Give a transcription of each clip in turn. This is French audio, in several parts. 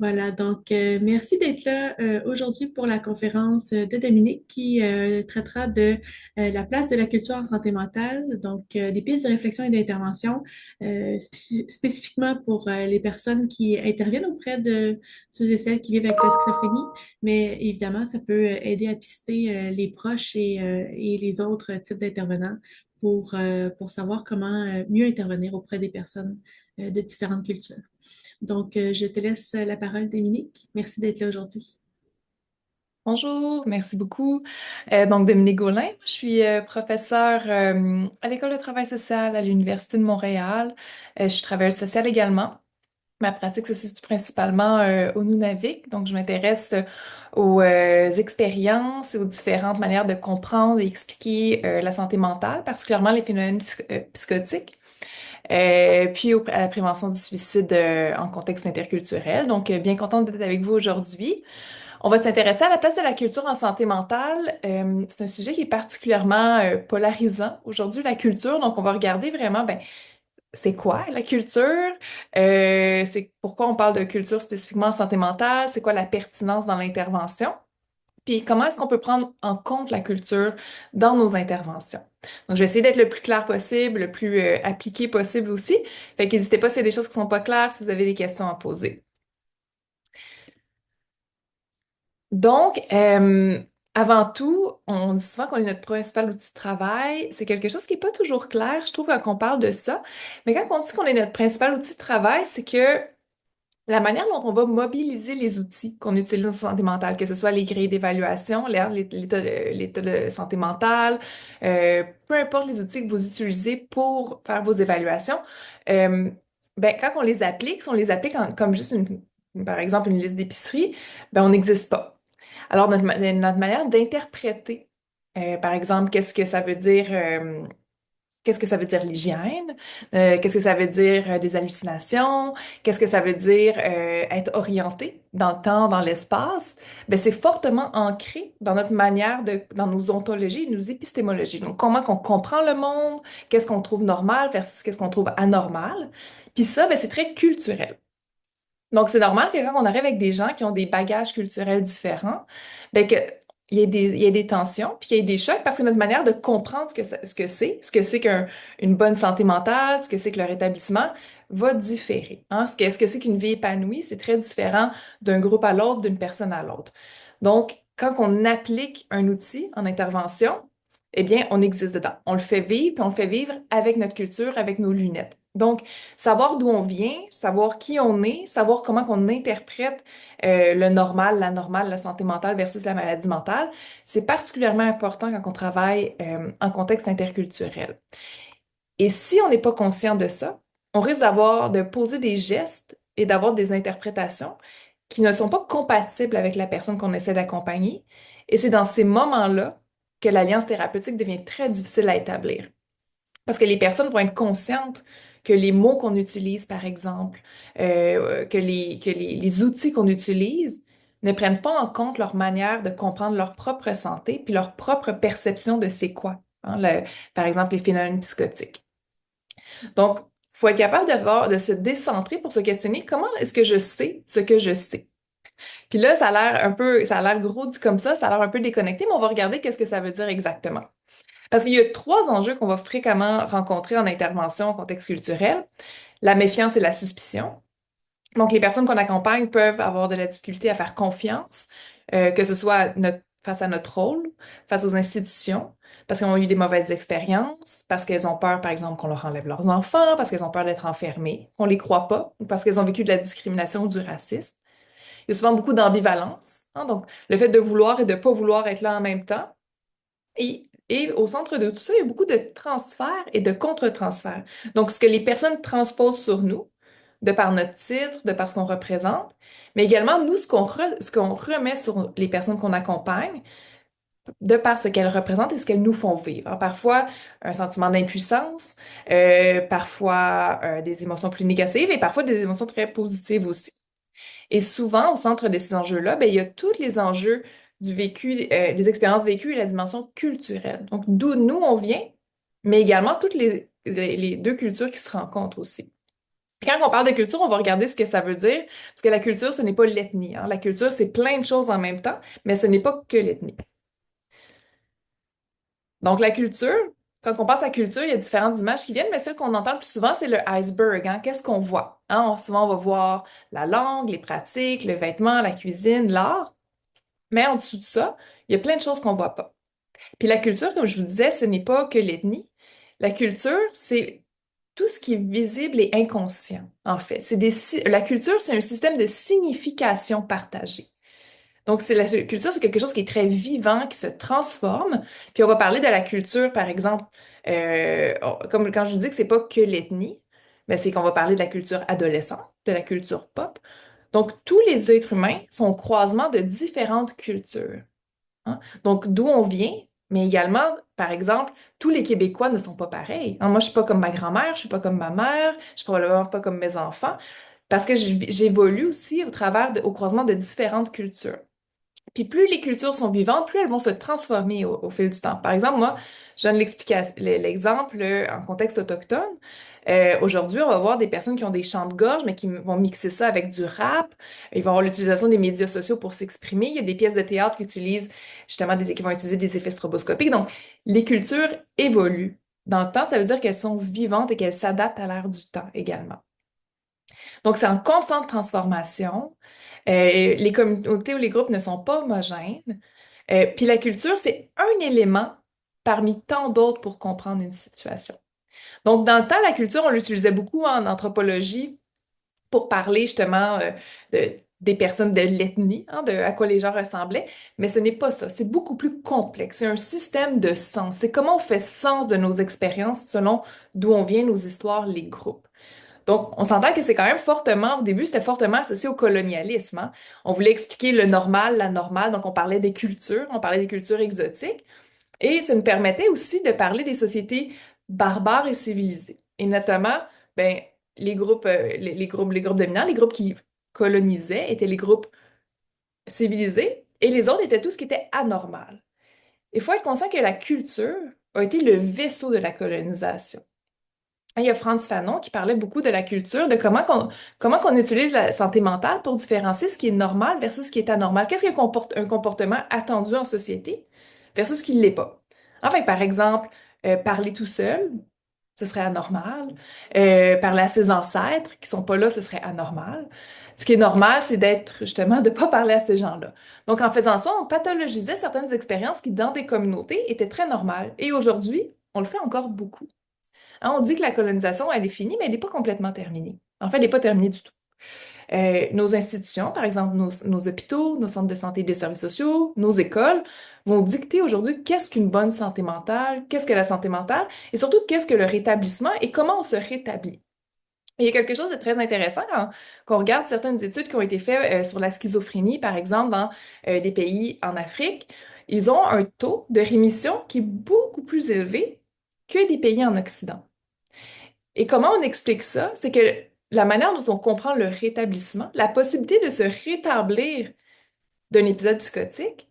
Voilà, donc merci d'être là aujourd'hui pour la conférence de Dominique qui traitera de la place de la culture en santé mentale, donc des pistes de réflexion et d'intervention spécifiquement pour les personnes qui interviennent auprès de ceux et celles qui vivent avec la schizophrénie, mais évidemment, ça peut aider à pister les proches et les autres types d'intervenants pour savoir comment mieux intervenir auprès des personnes de différentes cultures. Donc, je te laisse la parole, Dominique. Merci d'être là aujourd'hui. Bonjour, merci beaucoup. Donc, Dominique Gaulin, je suis professeure à l'École de travail social à l'Université de Montréal. Je suis travailleuse sociale également. Ma pratique se situe principalement au Nunavik, donc je m'intéresse aux expériences et aux différentes manières de comprendre et expliquer la santé mentale, particulièrement les phénomènes psychotiques, puis à la prévention du suicide en contexte interculturel. Donc, bien contente d'être avec vous aujourd'hui. On va s'intéresser à la place de la culture en santé mentale. C'est un sujet qui est particulièrement polarisant aujourd'hui, la culture. Donc, on va regarder vraiment, ben, c'est quoi la culture? C'est pourquoi on parle de culture spécifiquement en santé mentale? C'est quoi la pertinence dans l'intervention? Puis comment est-ce qu'on peut prendre en compte la culture dans nos interventions? Donc, je vais essayer d'être le plus clair possible, le plus appliqué possible aussi. Fait qu'hésitez pas s'il y a des choses qui sont pas claires, si vous avez des questions à poser. Donc, avant tout, on dit souvent qu'on est notre principal outil de travail. C'est quelque chose qui est pas toujours clair, je trouve, quand on parle de ça. Mais quand on dit qu'on est notre principal outil de travail, c'est que la manière dont on va mobiliser les outils qu'on utilise en santé mentale, que ce soit les grilles d'évaluation, l'état de santé mentale, peu importe les outils que vous utilisez pour faire vos évaluations, euh, ben, quand on les applique, si on les applique comme juste par exemple, une liste d'épicerie, ben, on n'existe pas. Alors, notre manière d'interpréter, par exemple, qu'est-ce que ça veut dire l'hygiène? Qu'est-ce que ça veut dire des hallucinations? Qu'est-ce que ça veut dire être orienté dans le temps, dans l'espace? Ben, c'est fortement ancré dans notre dans nos ontologies, nos épistémologies. Donc, comment qu'on comprend le monde? Qu'est-ce qu'on trouve normal versus qu'est-ce qu'on trouve anormal? Puis ça, ben, c'est très culturel. Donc, c'est normal que quand on arrive avec des gens qui ont des bagages culturels différents, ben que il y ait des tensions, puis qu'il y ait des chocs, parce que notre manière de comprendre ce que c'est qu'une bonne santé mentale, ce que c'est que leur établissement, va différer. Hein? Est-ce que c'est qu'une vie épanouie? C'est très différent d'un groupe à l'autre, d'une personne à l'autre. Donc, quand on applique un outil en intervention, eh bien, on existe dedans. On le fait vivre, puis on le fait vivre avec notre culture, avec nos lunettes. Donc, savoir d'où on vient, savoir qui on est, savoir comment on interprète le normal, l'anormal, la santé mentale versus la maladie mentale, c'est particulièrement important quand on travaille en contexte interculturel. Et si on n'est pas conscient de ça, on risque de poser des gestes et d'avoir des interprétations qui ne sont pas compatibles avec la personne qu'on essaie d'accompagner. Et c'est dans ces moments-là que l'alliance thérapeutique devient très difficile à établir. Parce que les personnes vont être conscientes que les mots qu'on utilise, par exemple, les outils qu'on utilise ne prennent pas en compte leur manière de comprendre leur propre santé puis leur propre perception de c'est quoi, hein, par exemple, les phénomènes psychotiques. Donc, faut être capable de se décentrer pour se questionner comment est-ce que je sais ce que je sais. Puis là, ça a l'air gros dit comme ça a l'air un peu déconnecté, mais on va regarder qu'est-ce que ça veut dire exactement. Parce qu'il y a trois enjeux qu'on va fréquemment rencontrer en intervention en contexte culturel. La méfiance et la suspicion. Donc, les personnes qu'on accompagne peuvent avoir de la difficulté à faire confiance, que ce soit face à notre rôle, face aux institutions, parce qu'elles ont eu des mauvaises expériences, parce qu'elles ont peur, par exemple, qu'on leur enlève leurs enfants, parce qu'elles ont peur d'être enfermées, qu'on les croit pas, ou parce qu'elles ont vécu de la discrimination ou du racisme. Il y a souvent beaucoup d'ambivalence, hein, donc le fait de vouloir et de pas vouloir être là en même temps. Et au centre de tout ça, il y a beaucoup de transferts et de contre-transferts. Donc, ce que les personnes transposent sur nous, de par notre titre, de par ce qu'on représente, mais également, nous, ce qu'on remet sur les personnes qu'on accompagne, de par ce qu'elles représentent et ce qu'elles nous font vivre. Alors, parfois, un sentiment d'impuissance, parfois des émotions plus négatives et parfois des émotions très positives aussi. Et souvent, au centre de ces enjeux-là, ben, il y a tous les enjeux du vécu, des expériences vécues et la dimension culturelle. Donc, d'où nous on vient, mais également toutes les deux cultures qui se rencontrent aussi. Puis quand on parle de culture, on va regarder ce que ça veut dire, parce que la culture, ce n'est pas l'ethnie, hein. La culture, c'est plein de choses en même temps, mais ce n'est pas que l'ethnie. Donc la culture, quand on pense à culture, il y a différentes images qui viennent, mais celle qu'on entend le plus souvent, c'est le iceberg, hein. Qu'est-ce qu'on voit? Hein? Souvent, on va voir la langue, les pratiques, le vêtement, la cuisine, l'art, mais en dessous de ça, il y a plein de choses qu'on voit pas. Puis la culture, comme je vous disais, ce n'est pas que l'ethnie. La culture, c'est tout ce qui est visible et inconscient, en fait. La culture, c'est un système de signification partagée. Donc, la culture, c'est quelque chose qui est très vivant, qui se transforme. Puis on va parler de la culture, par exemple, comme quand je dis que c'est pas que l'ethnie, mais c'est qu'on va parler de la culture adolescente, de la culture pop. Donc, tous les êtres humains sont au croisement de différentes cultures, hein. Donc, d'où on vient, mais également, par exemple, tous les Québécois ne sont pas pareils, hein. Moi, je suis pas comme ma grand-mère, je suis pas comme ma mère, je suis probablement pas comme mes enfants, parce que j'évolue aussi au croisement de différentes cultures. Puis plus les cultures sont vivantes, plus elles vont se transformer au fil du temps. Par exemple, moi, je donne l'exemple en contexte autochtone. Aujourd'hui, on va voir des personnes qui ont des chants de gorge, mais qui vont mixer ça avec du rap. Ils vont avoir l'utilisation des médias sociaux pour s'exprimer. Il y a des pièces de théâtre qui utilisent justement qui vont utiliser des effets stroboscopiques. Donc, les cultures évoluent. Dans le temps, ça veut dire qu'elles sont vivantes et qu'elles s'adaptent à l'ère du temps également. Donc, c'est en constante transformation. Les communautés ou les groupes ne sont pas homogènes. Puis la culture, c'est un élément parmi tant d'autres pour comprendre une situation. Donc, dans le temps, la culture, on l'utilisait beaucoup en anthropologie pour parler justement des personnes de l'ethnie, hein, de à quoi les gens ressemblaient. Mais ce n'est pas ça. C'est beaucoup plus complexe. C'est un système de sens. C'est comment on fait sens de nos expériences selon d'où on vient, nos histoires, les groupes. Donc, on s'entend que c'est quand même fortement, au début, c'était fortement associé au colonialisme, hein. On voulait expliquer le normal, la normale, donc on parlait des cultures, on parlait des cultures exotiques, et ça nous permettait aussi de parler des sociétés barbares et civilisées. Et notamment, ben, les groupes dominants, les groupes qui colonisaient étaient les groupes civilisés, et les autres étaient tout ce qui était anormal. Il faut être conscient que la culture a été le vaisseau de la colonisation. Il y a Frantz Fanon qui parlait beaucoup de la culture, de comment qu'on utilise la santé mentale pour différencier ce qui est normal versus ce qui est anormal. Qu'est-ce qu'un un comportement attendu en société versus ce qui ne l'est pas. Enfin, par exemple, parler tout seul, ce serait anormal. Parler à ses ancêtres qui sont pas là, ce serait anormal. Ce qui est normal, c'est d'être justement de pas parler à ces gens-là. Donc, en faisant ça, on pathologisait certaines expériences qui, dans des communautés, étaient très normales. Et aujourd'hui, on le fait encore beaucoup. Hein, on dit que la colonisation, elle est finie, mais elle n'est pas complètement terminée. En fait, elle n'est pas terminée du tout. Nos institutions, par exemple nos hôpitaux, nos centres de santé et des services sociaux, nos écoles, vont dicter aujourd'hui qu'est-ce qu'une bonne santé mentale, qu'est-ce que la santé mentale, et surtout qu'est-ce que le rétablissement et comment on se rétablit. Il y a quelque chose de très intéressant quand on regarde certaines études qui ont été faites sur la schizophrénie, par exemple, dans des pays en Afrique. Ils ont un taux de rémission qui est beaucoup plus élevé que des pays en Occident. Et comment on explique ça? C'est que la manière dont on comprend le rétablissement, la possibilité de se rétablir d'un épisode psychotique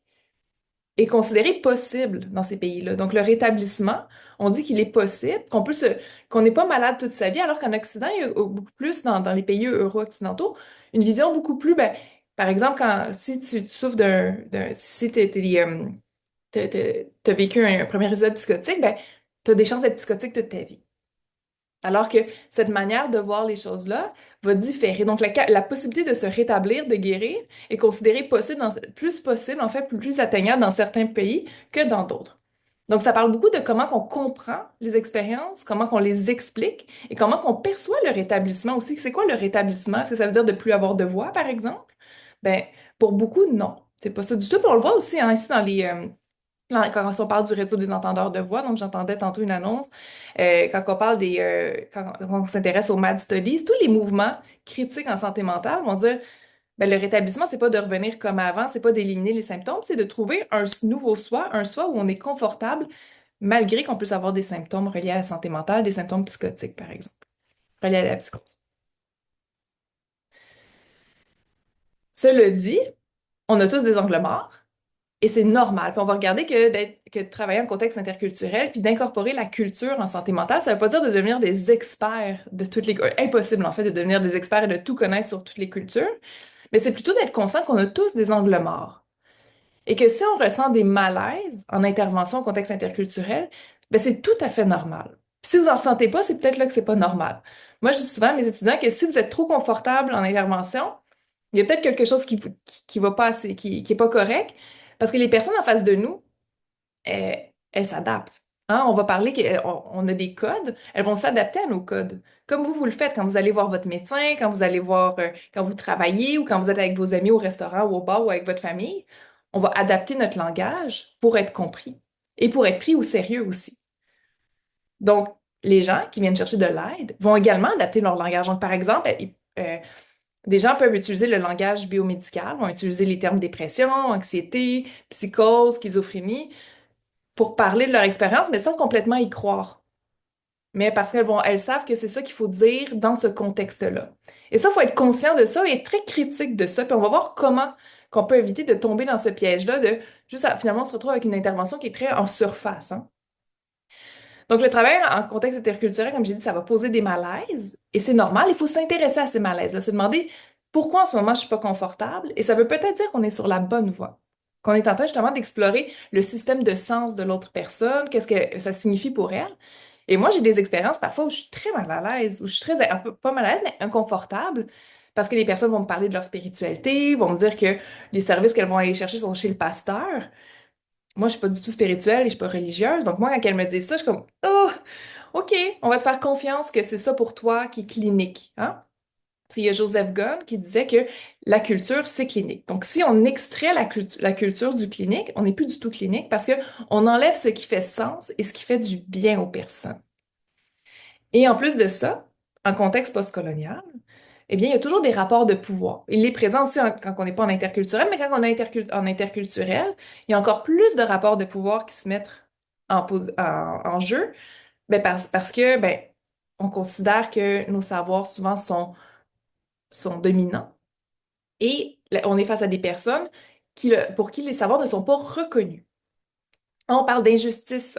est considérée possible dans ces pays-là. Donc, le rétablissement, on dit qu'il est possible, qu'on n'est pas malade toute sa vie, alors qu'en Occident, il y a beaucoup plus dans les pays euro-occidentaux, une vision beaucoup plus, ben, par exemple, si tu souffres si t'as vécu un premier épisode psychotique, ben, t'as des chances d'être psychotique toute ta vie. Alors que cette manière de voir les choses-là va différer. Donc, la possibilité de se rétablir, de guérir, est considérée plus possible, en fait, plus atteignable dans certains pays que dans d'autres. Donc, ça parle beaucoup de comment qu'on comprend les expériences, comment qu'on les explique et comment qu'on perçoit le rétablissement aussi. C'est quoi le rétablissement? Est-ce que ça veut dire de plus avoir de voix, par exemple? Ben, pour beaucoup, non. C'est pas ça du tout. Puis on le voit aussi, hein, ici dans quand on parle du réseau des entendeurs de voix, donc j'entendais tantôt une annonce, quand on parle quand on s'intéresse aux MAD Studies, tous les mouvements critiques en santé mentale vont dire, ben, le rétablissement, c'est pas de revenir comme avant, c'est pas d'éliminer les symptômes, c'est de trouver un nouveau soi, un soi où on est confortable, malgré qu'on puisse avoir des symptômes reliés à la santé mentale, des symptômes psychotiques, par exemple, reliés à la psychose. Cela dit, on a tous des angles morts. Et c'est normal. Puis on va regarder que de travailler en contexte interculturel, puis d'incorporer la culture en santé mentale, ça veut pas dire de devenir des experts de toutes les... Impossible, en fait, de devenir des experts et de tout connaître sur toutes les cultures, mais c'est plutôt d'être conscient qu'on a tous des angles morts. Et que si on ressent des malaises en intervention au contexte interculturel, ben c'est tout à fait normal. Puis si vous en ressentez pas, c'est peut-être là que c'est pas normal. Moi, je dis souvent à mes étudiants que si vous êtes trop confortable en intervention, il y a peut-être quelque chose qui va pas assez, qui est pas correct, parce que les personnes en face de nous, elles s'adaptent. Hein, on va parler qu'on a des codes, elles vont s'adapter à nos codes. Comme vous le faites quand vous allez voir votre médecin, quand vous allez voir, quand vous travaillez ou quand vous êtes avec vos amis au restaurant ou au bar ou avec votre famille, on va adapter notre langage pour être compris et pour être pris au sérieux aussi. Donc, les gens qui viennent chercher de l'aide vont également adapter leur langage. Donc, par exemple, des gens peuvent utiliser le langage biomédical, vont utiliser les termes dépression, anxiété, psychose, schizophrénie pour parler de leur expérience, mais sans complètement y croire. Mais parce elles savent que c'est ça qu'il faut dire dans ce contexte-là. Et ça, il faut être conscient de ça et être très critique de ça. Puis on va voir comment qu'on peut éviter de tomber dans ce piège-là de finalement on se retrouve avec une intervention qui est très en surface, hein. Donc, le travail en contexte interculturel, comme j'ai dit, ça va poser des malaises et c'est normal. Il faut s'intéresser à ces malaises-là, se demander pourquoi en ce moment je suis pas confortable et ça veut peut-être dire qu'on est sur la bonne voie, qu'on est en train justement d'explorer le système de sens de l'autre personne, qu'est-ce que ça signifie pour elle. Et moi, j'ai des expériences parfois où je suis très mal à l'aise, où je suis très, un peu, pas mal à l'aise, mais inconfortable. Parce que les personnes vont me parler de leur spiritualité, vont me dire que les services qu'elles vont aller chercher sont chez le pasteur. Moi, je suis pas du tout spirituelle et je suis pas religieuse. Donc, moi, quand elle me dit ça, je suis comme, oh, OK, on va te faire confiance que c'est ça pour toi qui est clinique, hein? Il y a Joseph Gunn qui disait que la culture, c'est clinique. Donc, si on extrait la culture du clinique, on n'est plus du tout clinique parce que on enlève ce qui fait sens et ce qui fait du bien aux personnes. Et en plus de ça, en contexte postcolonial, eh bien, il y a toujours des rapports de pouvoir. Il est présent aussi quand on n'est pas en interculturel, mais quand on est en interculturel, il y a encore plus de rapports de pouvoir qui se mettent en jeu, ben parce que ben, on considère que nos savoirs souvent sont dominants et on est face à des personnes pour qui les savoirs ne sont pas reconnus. On parle d'injustice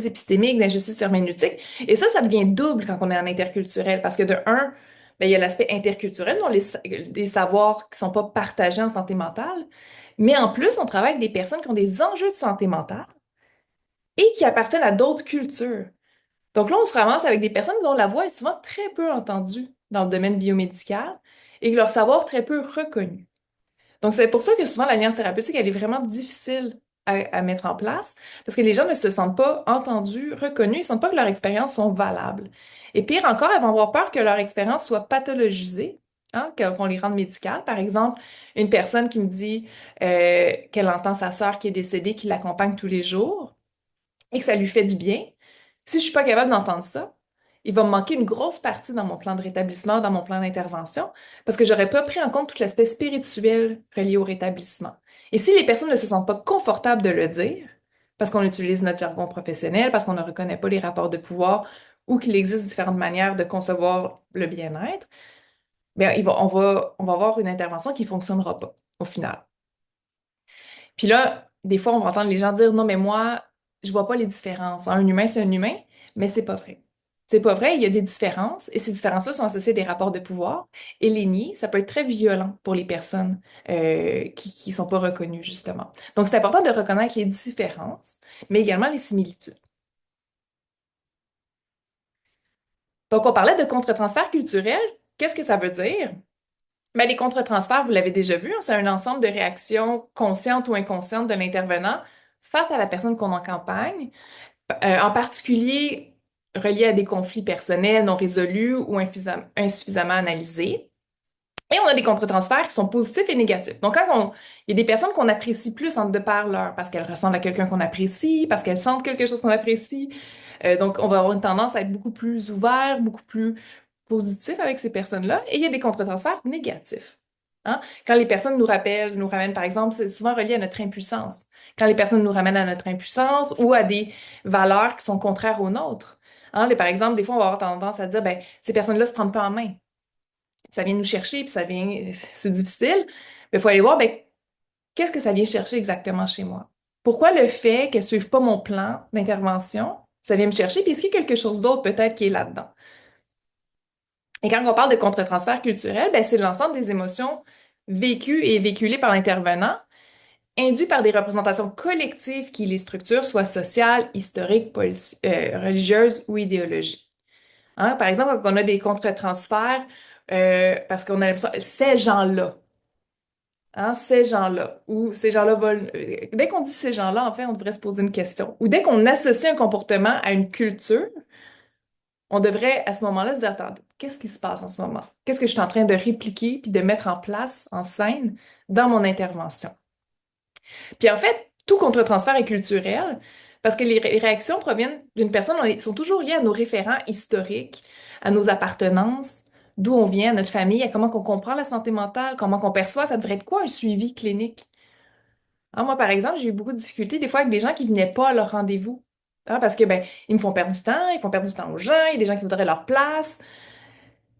épistémique, d'injustice herméneutique. Et ça devient double quand on est en interculturel, parce que de un, ben, il y a l'aspect interculturel, dont les savoirs qui sont pas partagés en santé mentale, mais en plus, on travaille avec des personnes qui ont des enjeux de santé mentale et qui appartiennent à d'autres cultures. Donc là, on se ramasse avec des personnes dont la voix est souvent très peu entendue dans le domaine biomédical et que leur savoir très peu reconnu. Donc, c'est pour ça que souvent l'alliance thérapeutique, elle est vraiment difficile à mettre en place parce que les gens ne se sentent pas entendus, reconnus, ils ne sentent pas que leurs expériences sont valables. Et pire encore, elles vont avoir peur que leur expérience soit pathologisée, hein, qu'on les rende médicales. Par exemple, une personne qui me dit qu'elle entend sa sœur qui est décédée, qui l'accompagne tous les jours et que ça lui fait du bien. Si je suis pas capable d'entendre ça, il va me manquer une grosse partie dans mon plan de rétablissement, dans mon plan d'intervention, parce que j'aurais pas pris en compte tout l'aspect spirituel relié au rétablissement. Et si les personnes ne se sentent pas confortables de le dire, parce qu'on utilise notre jargon professionnel, parce qu'on ne reconnaît pas les rapports de pouvoir ou qu'il existe différentes manières de concevoir le bien-être, bien, on va avoir une intervention qui fonctionnera pas, au final. Puis là, des fois, on va entendre les gens dire, non, mais moi, je vois pas les différences. Un humain, c'est un humain, mais c'est pas vrai. C'est pas vrai, il y a des différences et ces différences-là sont associées à des rapports de pouvoir. Et les nier, ça peut être très violent pour les personnes qui sont pas reconnues, justement. Donc, c'est important de reconnaître les différences, mais également les similitudes. Donc, on parlait de contre-transfert culturel. Qu'est-ce que ça veut dire? Ben, les contre-transferts, vous l'avez déjà vu, hein, c'est un ensemble de réactions conscientes ou inconscientes de l'intervenant face à la personne qu'on accompagne, en particulier reliées à des conflits personnels non résolus ou insuffisamment analysés. Et on a des contre-transferts qui sont positifs et négatifs. Donc, il y a des personnes qu'on apprécie plus en de par leur, parce qu'elles ressemblent à quelqu'un qu'on apprécie, parce qu'elles sentent quelque chose qu'on apprécie. Donc, on va avoir une tendance à être beaucoup plus ouvert, beaucoup plus positif avec ces personnes-là. Et il y a des contre-transferts négatifs. Hein? Quand les personnes nous ramènent, par exemple, c'est souvent relié à notre impuissance. Quand les personnes nous ramènent à notre impuissance ou à des valeurs qui sont contraires aux nôtres. Hein? Par exemple, des fois, on va avoir tendance à dire, ben, ces personnes-là se prennent pas en main. Ça vient nous chercher, puis c'est difficile. Mais il faut aller voir, ben, qu'est-ce que ça vient chercher exactement chez moi? Pourquoi le fait qu'elle ne suive pas mon plan d'intervention, ça vient me chercher? Puis est-ce qu'il y a quelque chose d'autre peut-être qui est là-dedans? Et quand on parle de contre-transfert culturel, ben, c'est l'ensemble des émotions vécues et véhiculées par l'intervenant, induits par des représentations collectives qui les structurent, soit sociales, historiques, religieuses ou idéologiques. Hein, par exemple, quand on a des contre-transferts, parce qu'on a l'impression, ces gens-là, hein, ces gens-là, ou ces gens-là veulent... dès qu'on dit ces gens-là, en fait, on devrait se poser une question. Ou dès qu'on associe un comportement à une culture, on devrait à ce moment-là se dire, attends, qu'est-ce qui se passe en ce moment? Qu'est-ce que je suis en train de répliquer puis de mettre en place, en scène, dans mon intervention? Puis en fait, tout contre-transfert est culturel parce que les réactions proviennent d'une personne, sont toujours liées à nos référents historiques, à nos appartenances, d'où on vient, à notre famille, à comment on comprend la santé mentale, comment on perçoit, ça devrait être quoi un suivi clinique? Hein, moi, par exemple, j'ai eu beaucoup de difficultés des fois avec des gens qui venaient pas à leur rendez-vous. Hein, parce que ben, ils me font perdre du temps, ils font perdre du temps aux gens, il y a des gens qui voudraient leur place.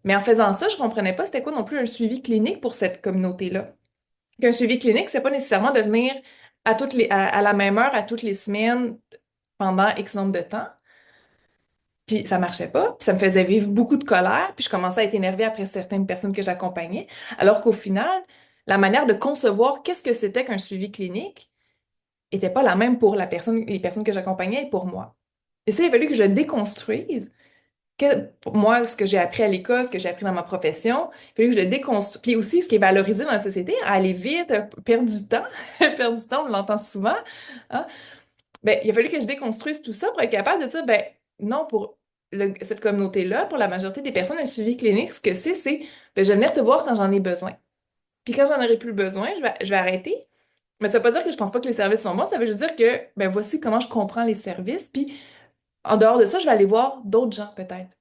Mais en faisant ça, je comprenais pas c'était quoi non plus un suivi clinique pour cette communauté-là. Qu'un suivi clinique, c'est pas nécessairement de venir à la même heure, à toutes les semaines, pendant X nombre de temps. Puis ça marchait pas, puis ça me faisait vivre beaucoup de colère, puis je commençais à être énervée après certaines personnes que j'accompagnais, alors qu'au final, la manière de concevoir qu'est-ce que c'était qu'un suivi clinique était pas la même pour les personnes que j'accompagnais et pour moi. Et ça, il a fallu que je déconstruise pour moi, ce que j'ai appris à l'école, ce que j'ai appris dans ma profession, il fallait que je le déconstruise. Puis aussi, ce qui est valorisé dans la société, aller vite, perdre du temps, perdre du temps, on l'entend souvent, hein? Ben, il a fallu que je déconstruise tout ça pour être capable de dire, ben, non, pour cette communauté-là, pour la majorité des personnes, un suivi clinique, ce que c'est, ben, je vais venir te voir quand j'en ai besoin. Puis quand j'en aurai plus besoin, je vais arrêter. Mais ça veut pas dire que je pense pas que les services sont bons, ça veut juste dire que, ben, voici comment je comprends les services, puis en dehors de ça, je vais aller voir d'autres gens, peut-être.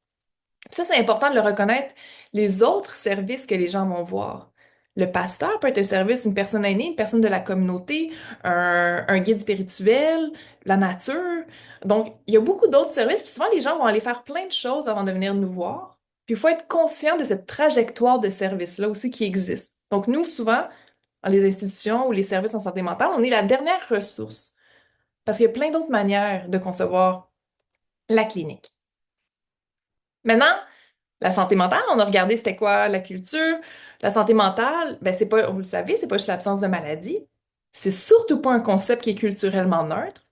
Ça, c'est important de le reconnaître. Les autres services que les gens vont voir. Le pasteur peut être un service, une personne aînée, une personne de la communauté, un guide spirituel, la nature. Donc, il y a beaucoup d'autres services. Puis souvent, les gens vont aller faire plein de choses avant de venir nous voir. Puis il faut être conscient de cette trajectoire de services-là aussi qui existe. Donc, nous, souvent, dans les institutions ou les services en santé mentale, on est la dernière ressource. Parce qu'il y a plein d'autres manières de concevoir la clinique. Maintenant, la santé mentale, on a regardé c'était quoi la culture. La santé mentale, ben c'est pas, vous le savez, c'est pas juste l'absence de maladie. C'est surtout pas un concept qui est culturellement neutre.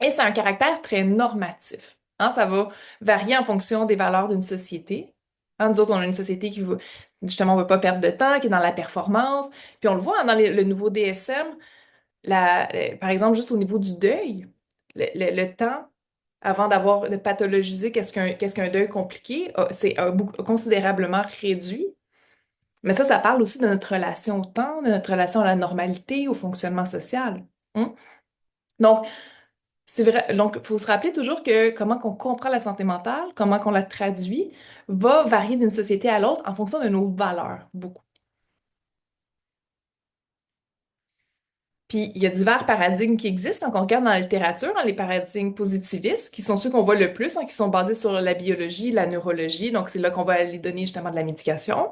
Et c'est un caractère très normatif. Hein, ça va varier en fonction des valeurs d'une société. Hein, nous autres, on a une société qui veut, justement, on veut pas perdre de temps, qui est dans la performance. Puis on le voit hein, dans le nouveau DSM, par exemple, juste au niveau du deuil, le temps avant d'avoir de pathologiser qu'est-ce qu'un deuil compliqué, considérablement réduit. Mais ça parle aussi de notre relation au temps, de notre relation à la normalité, au fonctionnement social. Hein? Donc, c'est vrai. Donc, il faut se rappeler toujours que comment qu'on comprend la santé mentale, comment qu'on la traduit, va varier d'une société à l'autre en fonction de nos valeurs, beaucoup. Puis, il y a divers paradigmes qui existent. Donc, on regarde dans la littérature, hein, les paradigmes positivistes, qui sont ceux qu'on voit le plus, hein, qui sont basés sur la biologie, la neurologie. Donc, c'est là qu'on va aller donner justement de la médication.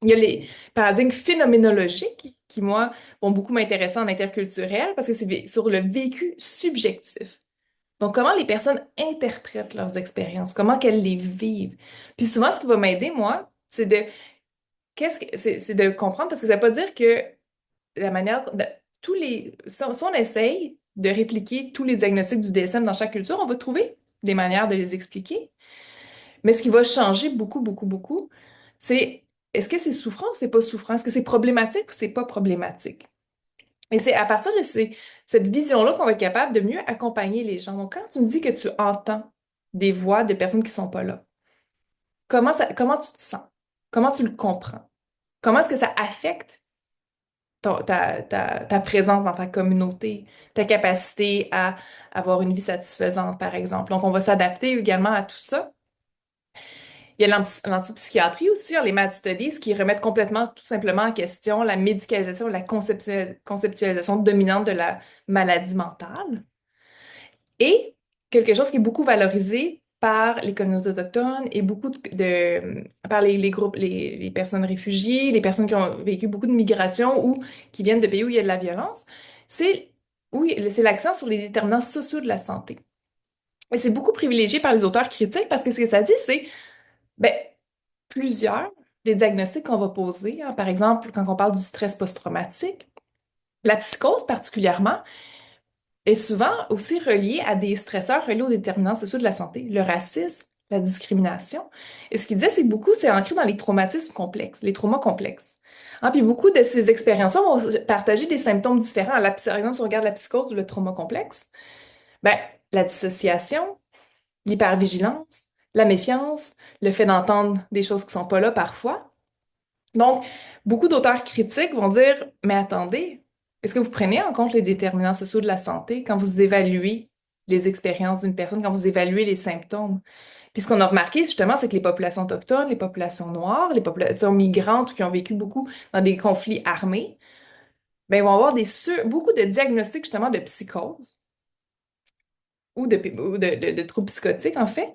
Il y a les paradigmes phénoménologiques, qui, moi, vont beaucoup m'intéresser en interculturel, parce que c'est sur le vécu subjectif. Donc, comment les personnes interprètent leurs expériences, comment qu'elles les vivent. Puis souvent, ce qui va m'aider, moi, c'est de comprendre, parce que ça veut pas dire que la manière si on essaye de répliquer tous les diagnostics du DSM dans chaque culture, on va trouver des manières de les expliquer. Mais ce qui va changer beaucoup, beaucoup, beaucoup, c'est est-ce que c'est souffrant ou c'est pas souffrant? Est-ce que c'est problématique ou c'est pas problématique? Et c'est à partir de cette vision-là qu'on va être capable de mieux accompagner les gens. Donc, quand tu me dis que tu entends des voix de personnes qui sont pas là, comment tu te sens? Comment tu le comprends? Comment est-ce que ça affecte ta présence dans ta communauté, ta capacité à avoir une vie satisfaisante, par exemple. Donc, on va s'adapter également à tout ça. Il y a l'antipsychiatrie aussi, hein, les mad studies, qui remettent complètement, tout simplement en question la médicalisation, la conceptualisation dominante de la maladie mentale. Et quelque chose qui est beaucoup valorisé par les communautés autochtones et beaucoup par les groupes, les personnes réfugiées, les personnes qui ont vécu beaucoup de migration ou qui viennent de pays où il y a de la violence, c'est oui, c'est l'accent sur les déterminants sociaux de la santé. Et c'est beaucoup privilégié par les auteurs critiques parce que ce que ça dit, c'est ben, plusieurs des diagnostics qu'on va poser, hein. Par exemple, quand on parle du stress post-traumatique, la psychose particulièrement est souvent aussi reliée à des stresseurs reliés aux déterminants sociaux de la santé, le racisme, la discrimination. Et ce qu'il disait, c'est que beaucoup, c'est ancré dans les traumatismes complexes, les traumas complexes. Hein, puis beaucoup de ces expériences-là vont partager des symptômes différents. Par exemple, si on regarde la psychose ou le trauma complexe, ben, la dissociation, l'hypervigilance, la méfiance, le fait d'entendre des choses qui sont pas là parfois. Donc, beaucoup d'auteurs critiques vont dire, mais attendez, est-ce que vous prenez en compte les déterminants sociaux de la santé quand vous évaluez les expériences d'une personne, quand vous évaluez les symptômes? Puis ce qu'on a remarqué, justement, c'est que les populations autochtones, les populations noires, les populations migrantes qui ont vécu beaucoup dans des conflits armés, ben, ils vont avoir beaucoup de diagnostics, justement, de psychose ou de troubles psychotiques, en fait.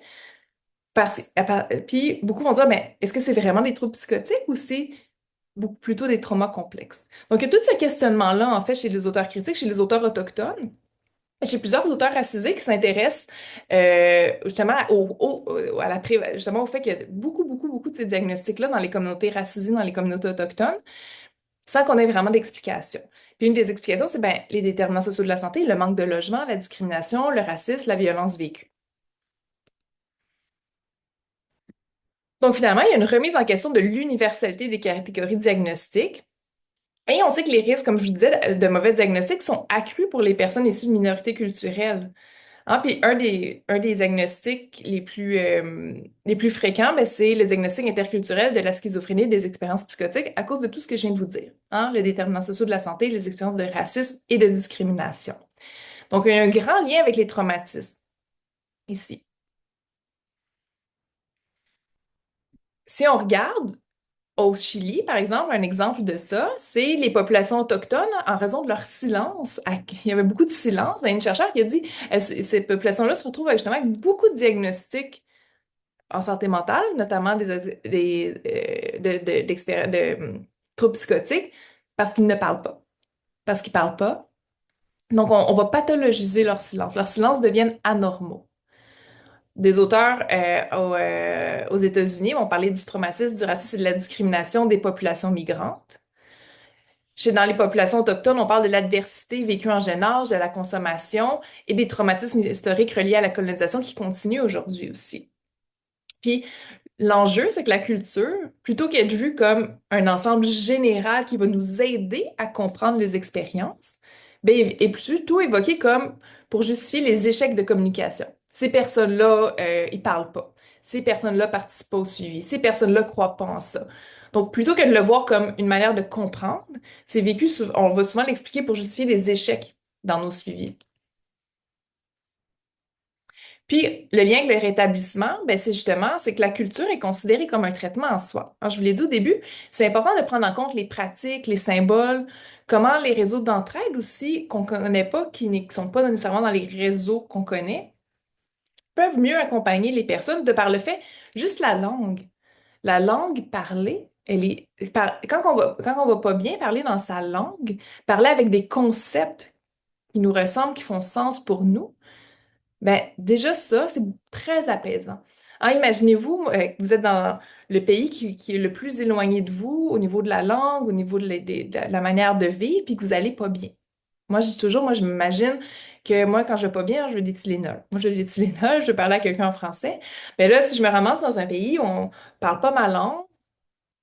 Puis beaucoup vont dire, mais est-ce que c'est vraiment des troubles psychotiques ou c'est beaucoup plutôt des traumas complexes? Donc, il y a tout ce questionnement-là, en fait, chez les auteurs critiques, chez les auteurs autochtones, chez plusieurs auteurs racisés qui s'intéressent justement justement au fait qu'il y a beaucoup, beaucoup, beaucoup de ces diagnostics-là dans les communautés racisées, dans les communautés autochtones, sans qu'on ait vraiment d'explication. Puis une des explications, c'est ben, les déterminants sociaux de la santé, le manque de logement, la discrimination, le racisme, la violence vécue. Donc finalement, il y a une remise en question de l'universalité des catégories diagnostiques. Et on sait que les risques, comme je vous disais, de mauvais diagnostics sont accrus pour les personnes issues de minorités culturelles. Hein, puis un des diagnostics les plus fréquents, ben, c'est le diagnostic interculturel de la schizophrénie et des expériences psychotiques à cause de tout ce que je viens de vous dire. Hein, le déterminant social de la santé, les expériences de racisme et de discrimination. Donc, il y a un grand lien avec les traumatismes ici. Si on regarde au Chili, par exemple, un exemple de ça, c'est les populations autochtones, en raison de leur silence. Il y avait beaucoup de silence. Ben, il y a une chercheure qui a dit, ces populations-là se retrouvent justement avec beaucoup de diagnostics en santé mentale, notamment de troubles psychotiques, parce qu'ils ne parlent pas. Parce qu'ils parlent pas. Donc, on va pathologiser leur silence. Leurs silences deviennent anormaux. Des auteurs aux États-Unis vont parler du traumatisme, du racisme et de la discrimination des populations migrantes. Dans les populations autochtones, on parle de l'adversité vécue en jeune âge, de la consommation et des traumatismes historiques reliés à la colonisation qui continuent aujourd'hui aussi. Puis, l'enjeu, c'est que la culture, plutôt qu'être vue comme un ensemble général qui va nous aider à comprendre les expériences, ben, est plutôt évoquée comme pour justifier les échecs de communication. Ces personnes-là, ils parlent pas. Ces personnes-là participent pas au suivi. Ces personnes-là croient pas en ça. Donc, plutôt que de le voir comme une manière de comprendre, on va souvent l'expliquer pour justifier les échecs dans nos suivis. Puis, le lien avec le rétablissement, ben, c'est que la culture est considérée comme un traitement en soi. Alors, je vous l'ai dit au début, c'est important de prendre en compte les pratiques, les symboles, comment les réseaux d'entraide aussi, qu'on connaît pas, qui ne sont pas nécessairement dans les réseaux qu'on connaît, peuvent mieux accompagner les personnes de par le fait, juste la langue. La langue parlée, quand on va pas bien parler dans sa langue, parler avec des concepts qui nous ressemblent, qui font sens pour nous, ben, déjà ça, c'est très apaisant. Hein, imaginez-vous, que vous êtes dans le pays qui est le plus éloigné de vous au niveau de la langue, au niveau de la manière de vivre, puis que vous allez pas bien. Moi, je dis toujours, moi, je m'imagine que moi, quand je vais pas bien, je veux des Tylenol. Moi, je veux des Tylenol, je veux parler à quelqu'un en français. Mais là, si je me ramasse dans un pays où on parle pas ma langue,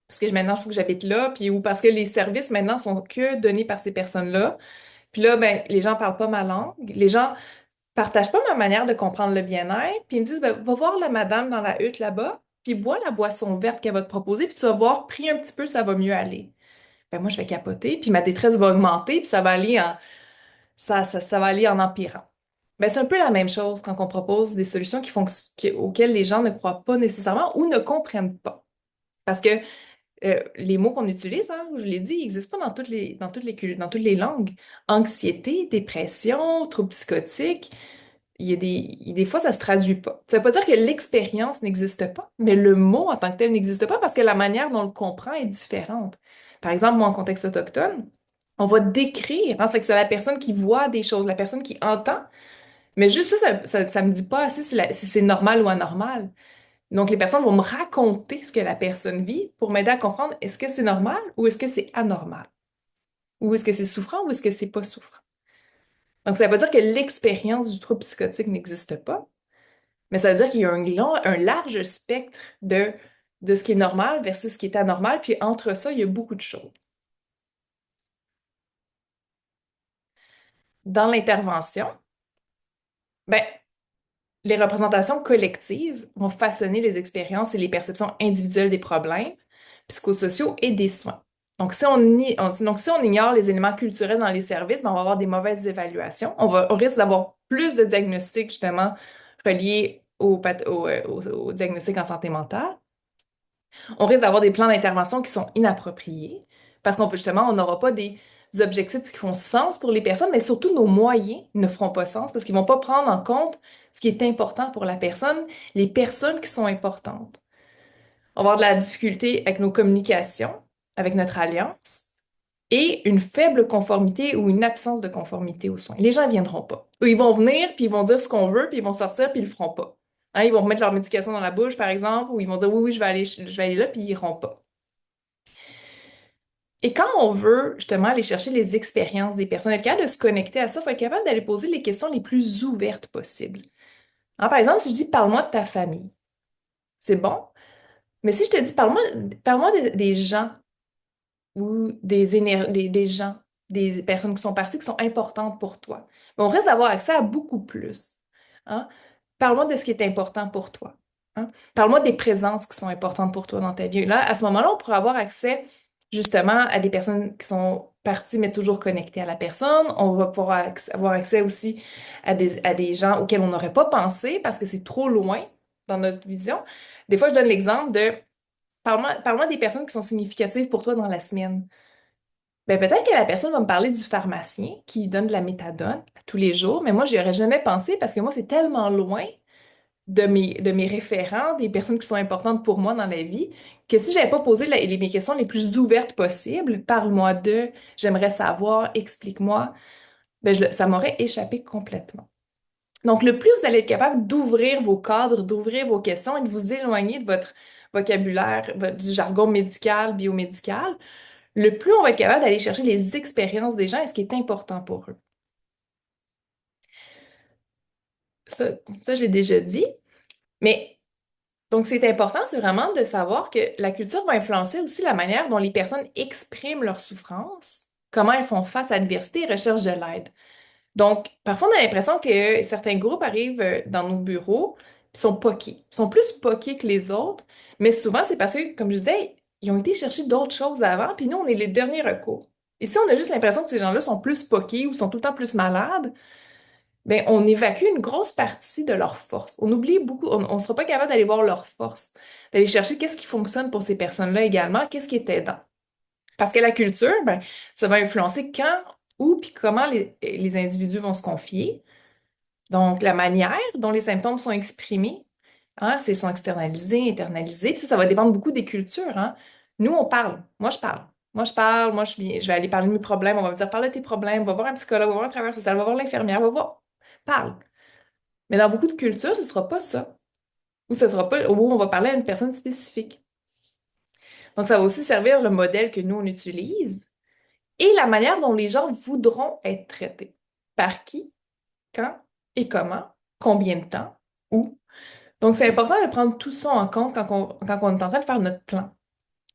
parce que maintenant, il faut que j'habite là, puis ou parce que les services maintenant sont que donnés par ces personnes-là, puis là, ben, les gens parlent pas ma langue, les gens partagent pas ma manière de comprendre le bien-être, puis ils me disent, ben, va voir la madame dans la hutte là-bas, puis bois la boisson verte qu'elle va te proposer, puis tu vas voir, pris un petit peu, ça va mieux aller. Ben, moi, je vais capoter, puis ma détresse va augmenter, puis ça va aller en empirant. Ben, c'est un peu la même chose quand on propose des solutions auxquelles les gens ne croient pas nécessairement ou ne comprennent pas. Parce que les mots qu'on utilise, hein, je l'ai dit, ils n'existent pas dans toutes les langues. Anxiété, dépression, troubles psychotiques. des fois, ça se traduit pas. Ça veut pas dire que l'expérience n'existe pas, mais le mot en tant que tel n'existe pas parce que la manière dont on le comprend est différente. Par exemple, moi, en contexte autochtone, on va décrire, hein, c'est que c'est la personne qui voit des choses, la personne qui entend, mais juste ça me dit pas assez si c'est normal ou anormal. Donc, les personnes vont me raconter ce que la personne vit pour m'aider à comprendre est-ce que c'est normal ou est-ce que c'est anormal? Ou est-ce que c'est souffrant ou est-ce que c'est pas souffrant? Donc, ça veut pas dire que l'expérience du trouble psychotique n'existe pas, mais ça veut dire qu'il y a un large spectre de ce qui est normal versus ce qui est anormal, puis entre ça, il y a beaucoup de choses. Dans l'intervention, ben, les représentations collectives vont façonner les expériences et les perceptions individuelles des problèmes psychosociaux et des soins. Donc, si on ignore les éléments culturels dans les services, ben, on va avoir des mauvaises évaluations. On risque d'avoir plus de diagnostics, justement, reliés au diagnostic en santé mentale. On risque d'avoir des plans d'intervention qui sont inappropriés parce qu'on peut justement, on n'aura pas des objectifs qui font sens pour les personnes, mais surtout nos moyens ne feront pas sens parce qu'ils vont pas prendre en compte ce qui est important pour la personne, les personnes qui sont importantes. On va avoir de la difficulté avec nos communications, avec notre alliance et une faible conformité ou une absence de conformité aux soins. Les gens ne viendront pas. Ou ils vont venir, puis ils vont dire ce qu'on veut, puis ils vont sortir, puis ils le feront pas. Hein, ils vont remettre leur médication dans la bouche, par exemple, ou ils vont dire oui, oui, je vais aller là, puis ils iront pas. Et quand on veut justement aller chercher les expériences des personnes, être capable de se connecter à ça, il faut être capable d'aller poser les questions les plus ouvertes possibles. Hein, par exemple, si je dis parle-moi de ta famille, c'est bon, mais si je te dis parle-moi des gens ou des gens, des personnes qui sont parties qui sont importantes pour toi. Mais on risque d'avoir accès à beaucoup plus. Hein? Parle-moi de ce qui est important pour toi. Hein? Parle-moi des présences qui sont importantes pour toi dans ta vie. Là, à ce moment-là, on pourrait avoir accès justement à des personnes qui sont parties mais toujours connectées à la personne. On va pouvoir avoir accès aussi à des gens auxquels on n'aurait pas pensé parce que c'est trop loin dans notre vision. Des fois, je donne l'exemple de parle-moi des personnes qui sont significatives pour toi dans la semaine. Ben, peut-être que la personne va me parler du pharmacien qui donne de la méthadone tous les jours, mais moi, j'y aurais jamais pensé parce que moi, c'est tellement loin de mes référents, des personnes qui sont importantes pour moi dans la vie, que si j'avais pas posé mes questions les plus ouvertes possibles, parle-moi d'eux, j'aimerais savoir, explique-moi, ben, ça m'aurait échappé complètement. Donc, le plus vous allez être capable d'ouvrir vos cadres, d'ouvrir vos questions et de vous éloigner de votre vocabulaire, du jargon médical, biomédical, le plus on va être capable d'aller chercher les expériences des gens et ce qui est important pour eux. Ça, ça je l'ai déjà dit, mais donc c'est important, c'est vraiment de savoir que la culture va influencer aussi la manière dont les personnes expriment leur souffrance, comment elles font face à l'adversité et recherchent de l'aide. Donc, parfois, on a l'impression que certains groupes arrivent dans nos bureaux, puis sont poqués. Ils sont plus poqués que les autres, mais souvent, c'est parce que, comme je disais, ils ont été chercher d'autres choses avant, puis nous, on est les derniers recours. Et si on a juste l'impression que ces gens-là sont plus poqués ou sont tout le temps plus malades, ben, on évacue une grosse partie de leur force. On oublie beaucoup, on ne sera pas capable d'aller voir leur force, d'aller chercher qu'est-ce qui fonctionne pour ces personnes-là également, qu'est-ce qui est aidant. Parce que la culture, ben, ça va influencer quand, où, puis comment les individus vont se confier. Donc, la manière dont les symptômes sont exprimés, hein, c'est sont externalisés, internalisés, puis ça va dépendre beaucoup des cultures, hein. Nous, on parle. Moi, je parle. Moi, je parle. Je vais aller parler de mes problèmes. On va me dire, parle de tes problèmes. Va voir un psychologue, va voir un travailleur social, va voir l'infirmière, va voir. Parle. Mais dans beaucoup de cultures, ce sera pas ça. Ou ce sera pas, où on va parler à une personne spécifique. Donc, ça va aussi servir le modèle que nous, on utilise et la manière dont les gens voudront être traités. Par qui, quand et comment, combien de temps, où. Donc, c'est important de prendre tout ça en compte quand on est en train de faire notre plan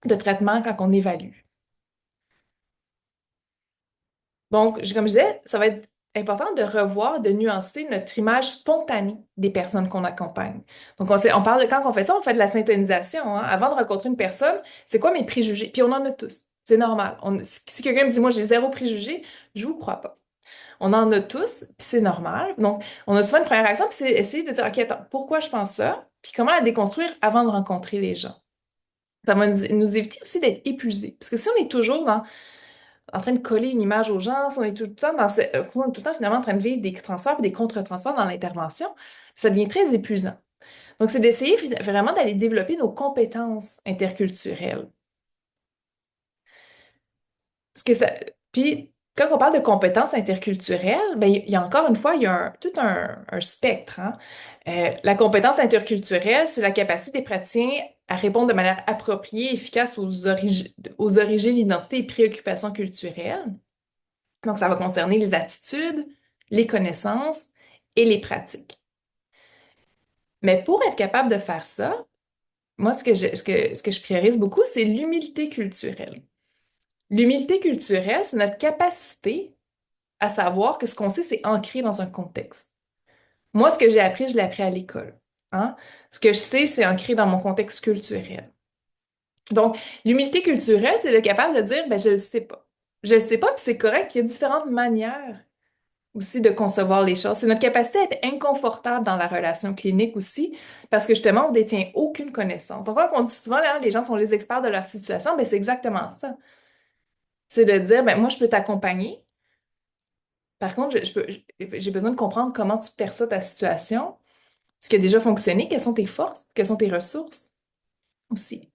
de traitement, quand on évalue. Donc, comme je disais, ça va être important de revoir, de nuancer notre image spontanée des personnes qu'on accompagne. Donc, on parle de quand on fait ça, on fait de la syntonisation, hein. Avant de rencontrer une personne, c'est quoi mes préjugés? Puis on en a tous. C'est normal. Si quelqu'un me dit, moi, j'ai zéro préjugé, je vous crois pas. On en a tous, puis c'est normal. Donc, on a souvent une première réaction, puis c'est essayer de dire, OK, attends, pourquoi je pense ça? Puis comment la déconstruire avant de rencontrer les gens. Ça va nous éviter aussi d'être épuisés. Parce que si on est toujours en train de coller une image aux gens, si on est tout le temps on est tout le temps finalement en train de vivre des transferts et des contre-transferts dans l'intervention, ça devient très épuisant. Donc, c'est d'essayer vraiment d'aller développer nos compétences interculturelles. Ce que ça... Puis, quand on parle de compétences interculturelles, ben, il y a encore une fois, il y a tout un spectre, hein. La compétence interculturelle, c'est la capacité des praticiens à répondre de manière appropriée et efficace aux origines, identités et préoccupations culturelles. Donc, ça va concerner les attitudes, les connaissances et les pratiques. Mais pour être capable de faire ça, moi, ce que je priorise beaucoup, c'est l'humilité culturelle. L'humilité culturelle, c'est notre capacité à savoir que ce qu'on sait, c'est ancré dans un contexte. Moi, ce que j'ai appris, je l'ai appris à l'école. Hein? Ce que je sais, c'est ancré dans mon contexte culturel. Donc, l'humilité culturelle, c'est d'être capable de dire, ben, je le sais pas. Je le sais pas, puis c'est correct, puis il y a différentes manières aussi de concevoir les choses. C'est notre capacité à être inconfortable dans la relation clinique aussi, parce que justement, on détient aucune connaissance. Donc, quand on dit souvent, là, les gens sont les experts de leur situation, ben, c'est exactement ça. C'est de dire, ben, moi, je peux t'accompagner. Par contre, j'ai besoin de comprendre comment tu perçois ta situation, ce qui a déjà fonctionné, quelles sont tes forces, quelles sont tes ressources aussi.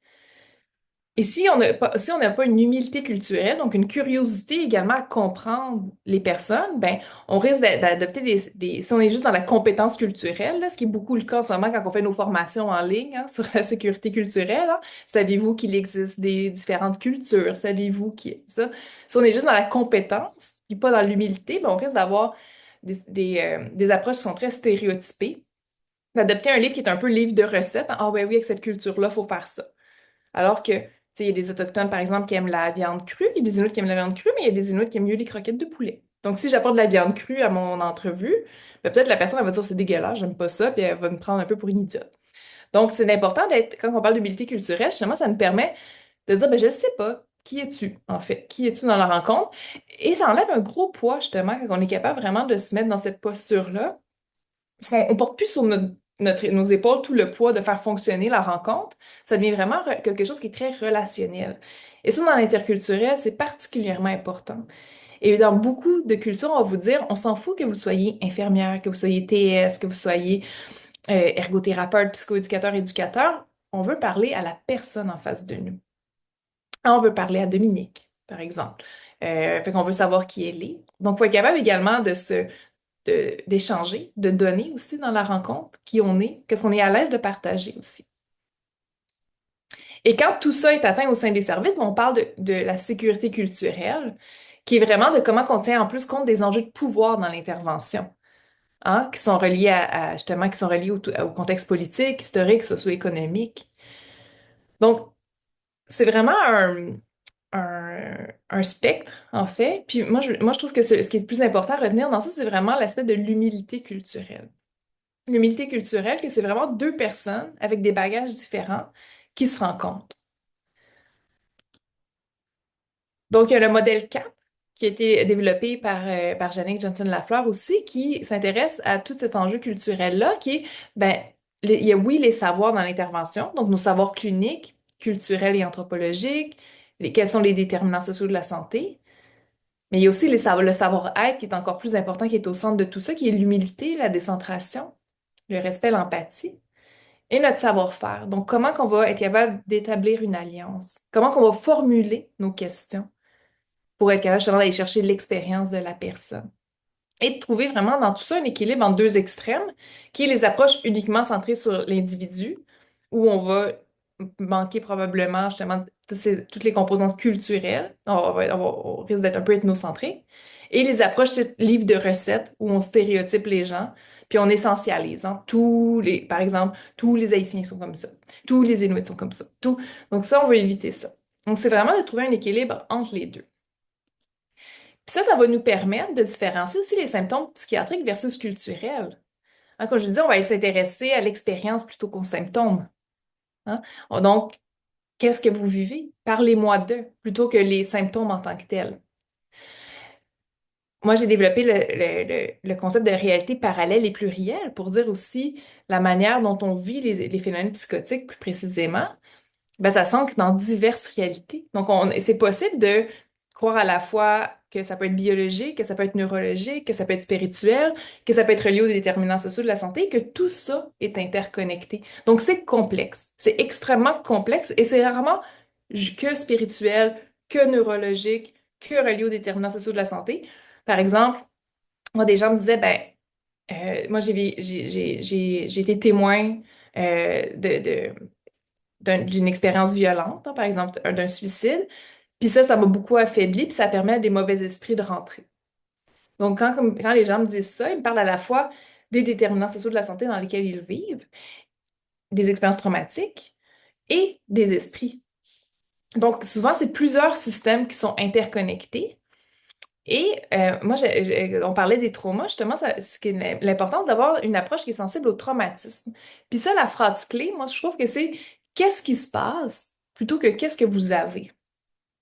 Et si on n'a pas une humilité culturelle, donc une curiosité également à comprendre les personnes, ben, on risque d'adopter si on est juste dans la compétence culturelle, là, ce qui est beaucoup le cas en ce moment quand on fait nos formations en ligne, hein, sur la sécurité culturelle, hein. Saviez-vous qu'il existe des différentes cultures? Saviez-vous ça? Si on est juste dans la compétence et pas dans l'humilité, ben, on risque d'avoir des approches qui sont très stéréotypées. D'adopter un livre qui est un peu livre de recettes, hein. Ah ben oui, avec cette culture-là, il faut faire ça. Alors que, tu sais, il y a des Autochtones, par exemple, qui aiment la viande crue, il y a des Inuits qui aiment la viande crue, mais il y a des Inuits qui aiment mieux les croquettes de poulet. Donc, si j'apporte de la viande crue à mon entrevue, ben, peut-être la personne elle va dire c'est dégueulasse, j'aime pas ça, puis elle va me prendre un peu pour une idiote. Donc, c'est important d'être, quand on parle d'humilité culturelle, justement, ça nous permet de dire, ben, je ne sais pas, qui es-tu, en fait? Qui es-tu dans la rencontre? Et ça enlève un gros poids, justement, quand on est capable vraiment de se mettre dans cette posture-là. Parce qu'on on porte plus sur nos épaules tout le poids de faire fonctionner la rencontre. Ça devient vraiment quelque chose qui est très relationnel. Et ça, dans l'interculturel, c'est particulièrement important. Et dans beaucoup de cultures, on va vous dire, on s'en fout que vous soyez infirmière, que vous soyez TS, que vous soyez ergothérapeute, psychoéducateur, éducateur. On veut parler à la personne en face de nous. On veut parler à Dominique, par exemple. Fait qu'on veut savoir qui elle est. Donc, il faut être capable également d'échanger, de donner aussi dans la rencontre qui on est, qu'est-ce qu'on est à l'aise de partager aussi. Et quand tout ça est atteint au sein des services, on parle de la sécurité culturelle, qui est vraiment de comment on tient en plus compte des enjeux de pouvoir dans l'intervention, hein, qui sont reliés justement, qui sont reliés au contexte politique, historique, socio-économique. Donc, c'est vraiment un spectre, en fait. Puis moi, je trouve que ce qui est le plus important à retenir dans ça, c'est vraiment l'aspect de l'humilité culturelle. L'humilité culturelle, que c'est vraiment deux personnes avec des bagages différents qui se rencontrent. Donc, il y a le modèle CAP qui a été développé par Jannick Johnson-Lafleur aussi, qui s'intéresse à tout cet enjeu culturel-là, qui est, ben, il y a, oui, les savoirs dans l'intervention, donc nos savoirs cliniques, culturels et anthropologiques, quels sont les déterminants sociaux de la santé, mais il y a aussi le savoir-être qui est encore plus important, qui est au centre de tout ça, qui est l'humilité, la décentration, le respect, l'empathie. Et notre savoir-faire. Donc, comment qu'on va être capable d'établir une alliance? Comment qu'on va formuler nos questions pour être capable justement d'aller chercher l'expérience de la personne? Et de trouver vraiment dans tout ça un équilibre entre deux extrêmes, qui est les approches uniquement centrées sur l'individu, où on va manquer probablement justement toutes les composantes culturelles, on risque d'être un peu ethnocentré, et les approches type livre de recettes, où on stéréotype les gens, puis on essentialise, hein. Par exemple, tous les Haïtiens sont comme ça, tous les Inuits sont comme ça, tout. Donc ça, on veut éviter ça. Donc c'est vraiment de trouver un équilibre entre les deux. Puis ça va nous permettre de différencier aussi les symptômes psychiatriques versus culturels. Hein, comme je disais, on va aller s'intéresser à l'expérience plutôt qu'aux symptômes. Hein. Donc, qu'est-ce que vous vivez? Parlez-moi d'eux plutôt que les symptômes en tant que tels. Moi, j'ai développé le concept de réalité parallèle et plurielle pour dire aussi la manière dont on vit les phénomènes psychotiques plus précisément. Ben, ça s'ancre dans diverses réalités. Donc, c'est possible de croire à la fois que ça peut être biologique, que ça peut être neurologique, que ça peut être spirituel, que ça peut être relié aux déterminants sociaux de la santé, que tout ça est interconnecté. Donc, c'est complexe. C'est extrêmement complexe et c'est rarement que spirituel, que neurologique, que relié aux déterminants sociaux de la santé. Par exemple, moi, des gens me disaient, ben, moi, j'ai été témoin d'une expérience violente, hein, par exemple, d'un suicide. Puis ça m'a beaucoup affaibli, puis ça permet à des mauvais esprits de rentrer. Donc, quand les gens me disent ça, ils me parlent à la fois des déterminants sociaux de la santé dans lesquels ils vivent, des expériences traumatiques et des esprits. Donc, souvent, c'est plusieurs systèmes qui sont interconnectés. Et moi, on parlait des traumas, justement, ce qui est l'importance d'avoir une approche qui est sensible au traumatisme. Puis ça, la phrase clé, moi, je trouve que c'est qu'est-ce qui se passe plutôt que qu'est-ce que vous avez.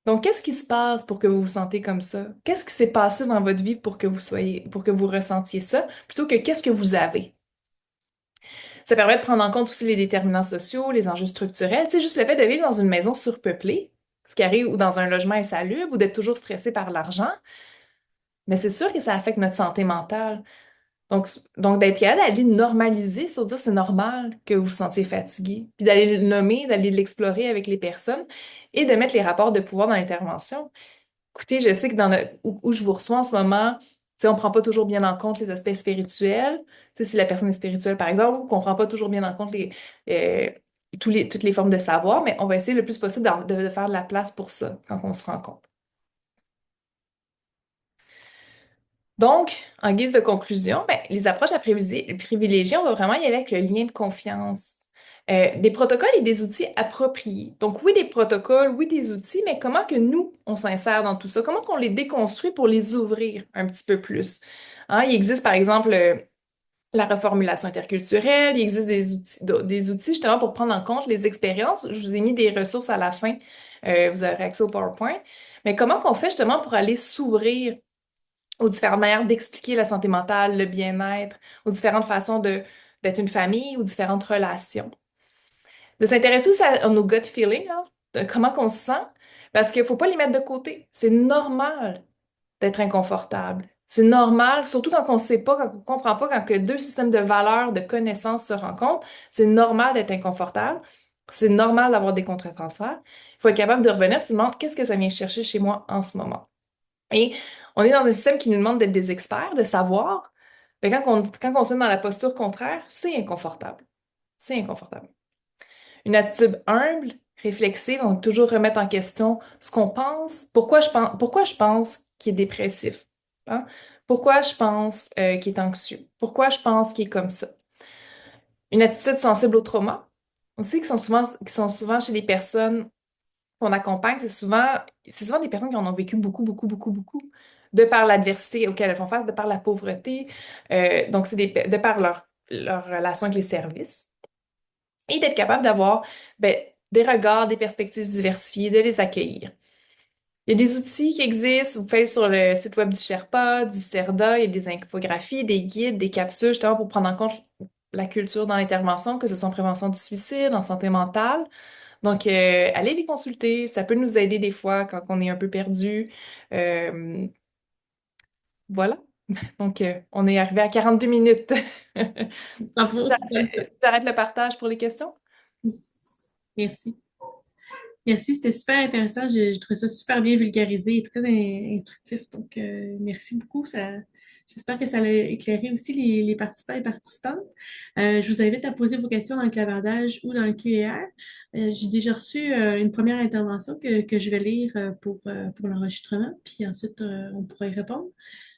Donc, qu'est-ce qui se passe pour que vous vous sentez comme ça? Qu'est-ce qui s'est passé dans votre vie pour que vous ressentiez ça, plutôt que qu'est-ce que vous avez? Ça permet de prendre en compte aussi les déterminants sociaux, les enjeux structurels. Tu sais, juste le fait de vivre dans une maison surpeuplée, ce qui arrive, ou dans un logement insalubre, ou d'être toujours stressé par l'argent, mais c'est sûr que ça affecte notre santé mentale. Donc d'être capable d'aller normaliser, sur dire c'est normal que vous vous sentiez fatigué, puis d'aller le nommer, d'aller l'explorer avec les personnes et de mettre les rapports de pouvoir dans l'intervention. Écoutez, je sais que où je vous reçois en ce moment, tu sais, on prend pas toujours bien en compte les aspects spirituels. Tu sais, si la personne est spirituelle, par exemple, ou qu'on prend pas toujours bien en compte euh, toutes les formes de savoir, mais on va essayer le plus possible de faire de la place pour ça quand on se rencontre. Donc, en guise de conclusion, ben, les approches à privilégier, on va vraiment y aller avec le lien de confiance. Des protocoles et des outils appropriés. Donc, oui, des protocoles, oui, des outils, mais comment que nous, on s'insère dans tout ça? Comment qu'on les déconstruit pour les ouvrir un petit peu plus? Hein, il existe, par exemple, la reformulation interculturelle, il existe des outils justement pour prendre en compte les expériences. Je vous ai mis des ressources à la fin. Vous aurez accès au PowerPoint. Mais comment qu'on fait justement pour aller s'ouvrir aux différentes manières d'expliquer la santé mentale, le bien-être, aux différentes façons d'être une famille, aux différentes relations. De s'intéresser aussi à nos gut feelings, hein, de comment qu'on se sent, parce qu'il faut pas les mettre de côté. C'est normal d'être inconfortable. C'est normal, surtout quand on ne sait pas, quand on ne comprend pas, quand que deux systèmes de valeurs, de connaissances se rencontrent, c'est normal d'être inconfortable. C'est normal d'avoir des contre-transferts. Il faut être capable de revenir et se demander qu'est-ce que ça vient chercher chez moi en ce moment. Et on est dans un système qui nous demande d'être des experts, de savoir. Mais quand on se met dans la posture contraire, c'est inconfortable. C'est inconfortable. Une attitude humble, réflexive, on va toujours remettre en question ce qu'on pense. Pourquoi je pense qu'il est dépressif? Hein? Pourquoi je pense qu'il est anxieux? Pourquoi je pense qu'il est comme ça? Une attitude sensible au trauma, aussi, qui sont souvent chez les personnes qu'on accompagne, c'est souvent des personnes qui en ont vécu beaucoup, beaucoup, beaucoup, beaucoup, de par l'adversité auquel elles font face, de par la pauvreté, donc de par leur relation avec les services, et d'être capable d'avoir ben, des regards, des perspectives diversifiées, de les accueillir. Il y a des outils qui existent, vous faites sur le site web du Sherpa, du CERDA, il y a des infographies, des guides, des capsules, justement pour prendre en compte la culture dans l'intervention, que ce soit en prévention du suicide, en santé mentale. Donc, allez les consulter, ça peut nous aider des fois quand on est un peu perdu. Euh, voilà. Donc, on est arrivé à 42 minutes. Bravo. J'arrête le partage pour les questions. Merci. Merci, c'était super intéressant. J'ai trouvé ça super bien vulgarisé et très instructif. Donc, merci beaucoup. J'espère que ça a éclairé aussi les participants et participantes. Je vous invite à poser vos questions dans le clavardage ou dans le QR. J'ai déjà reçu une première intervention que je vais lire pour l'enregistrement, puis ensuite, on pourra y répondre.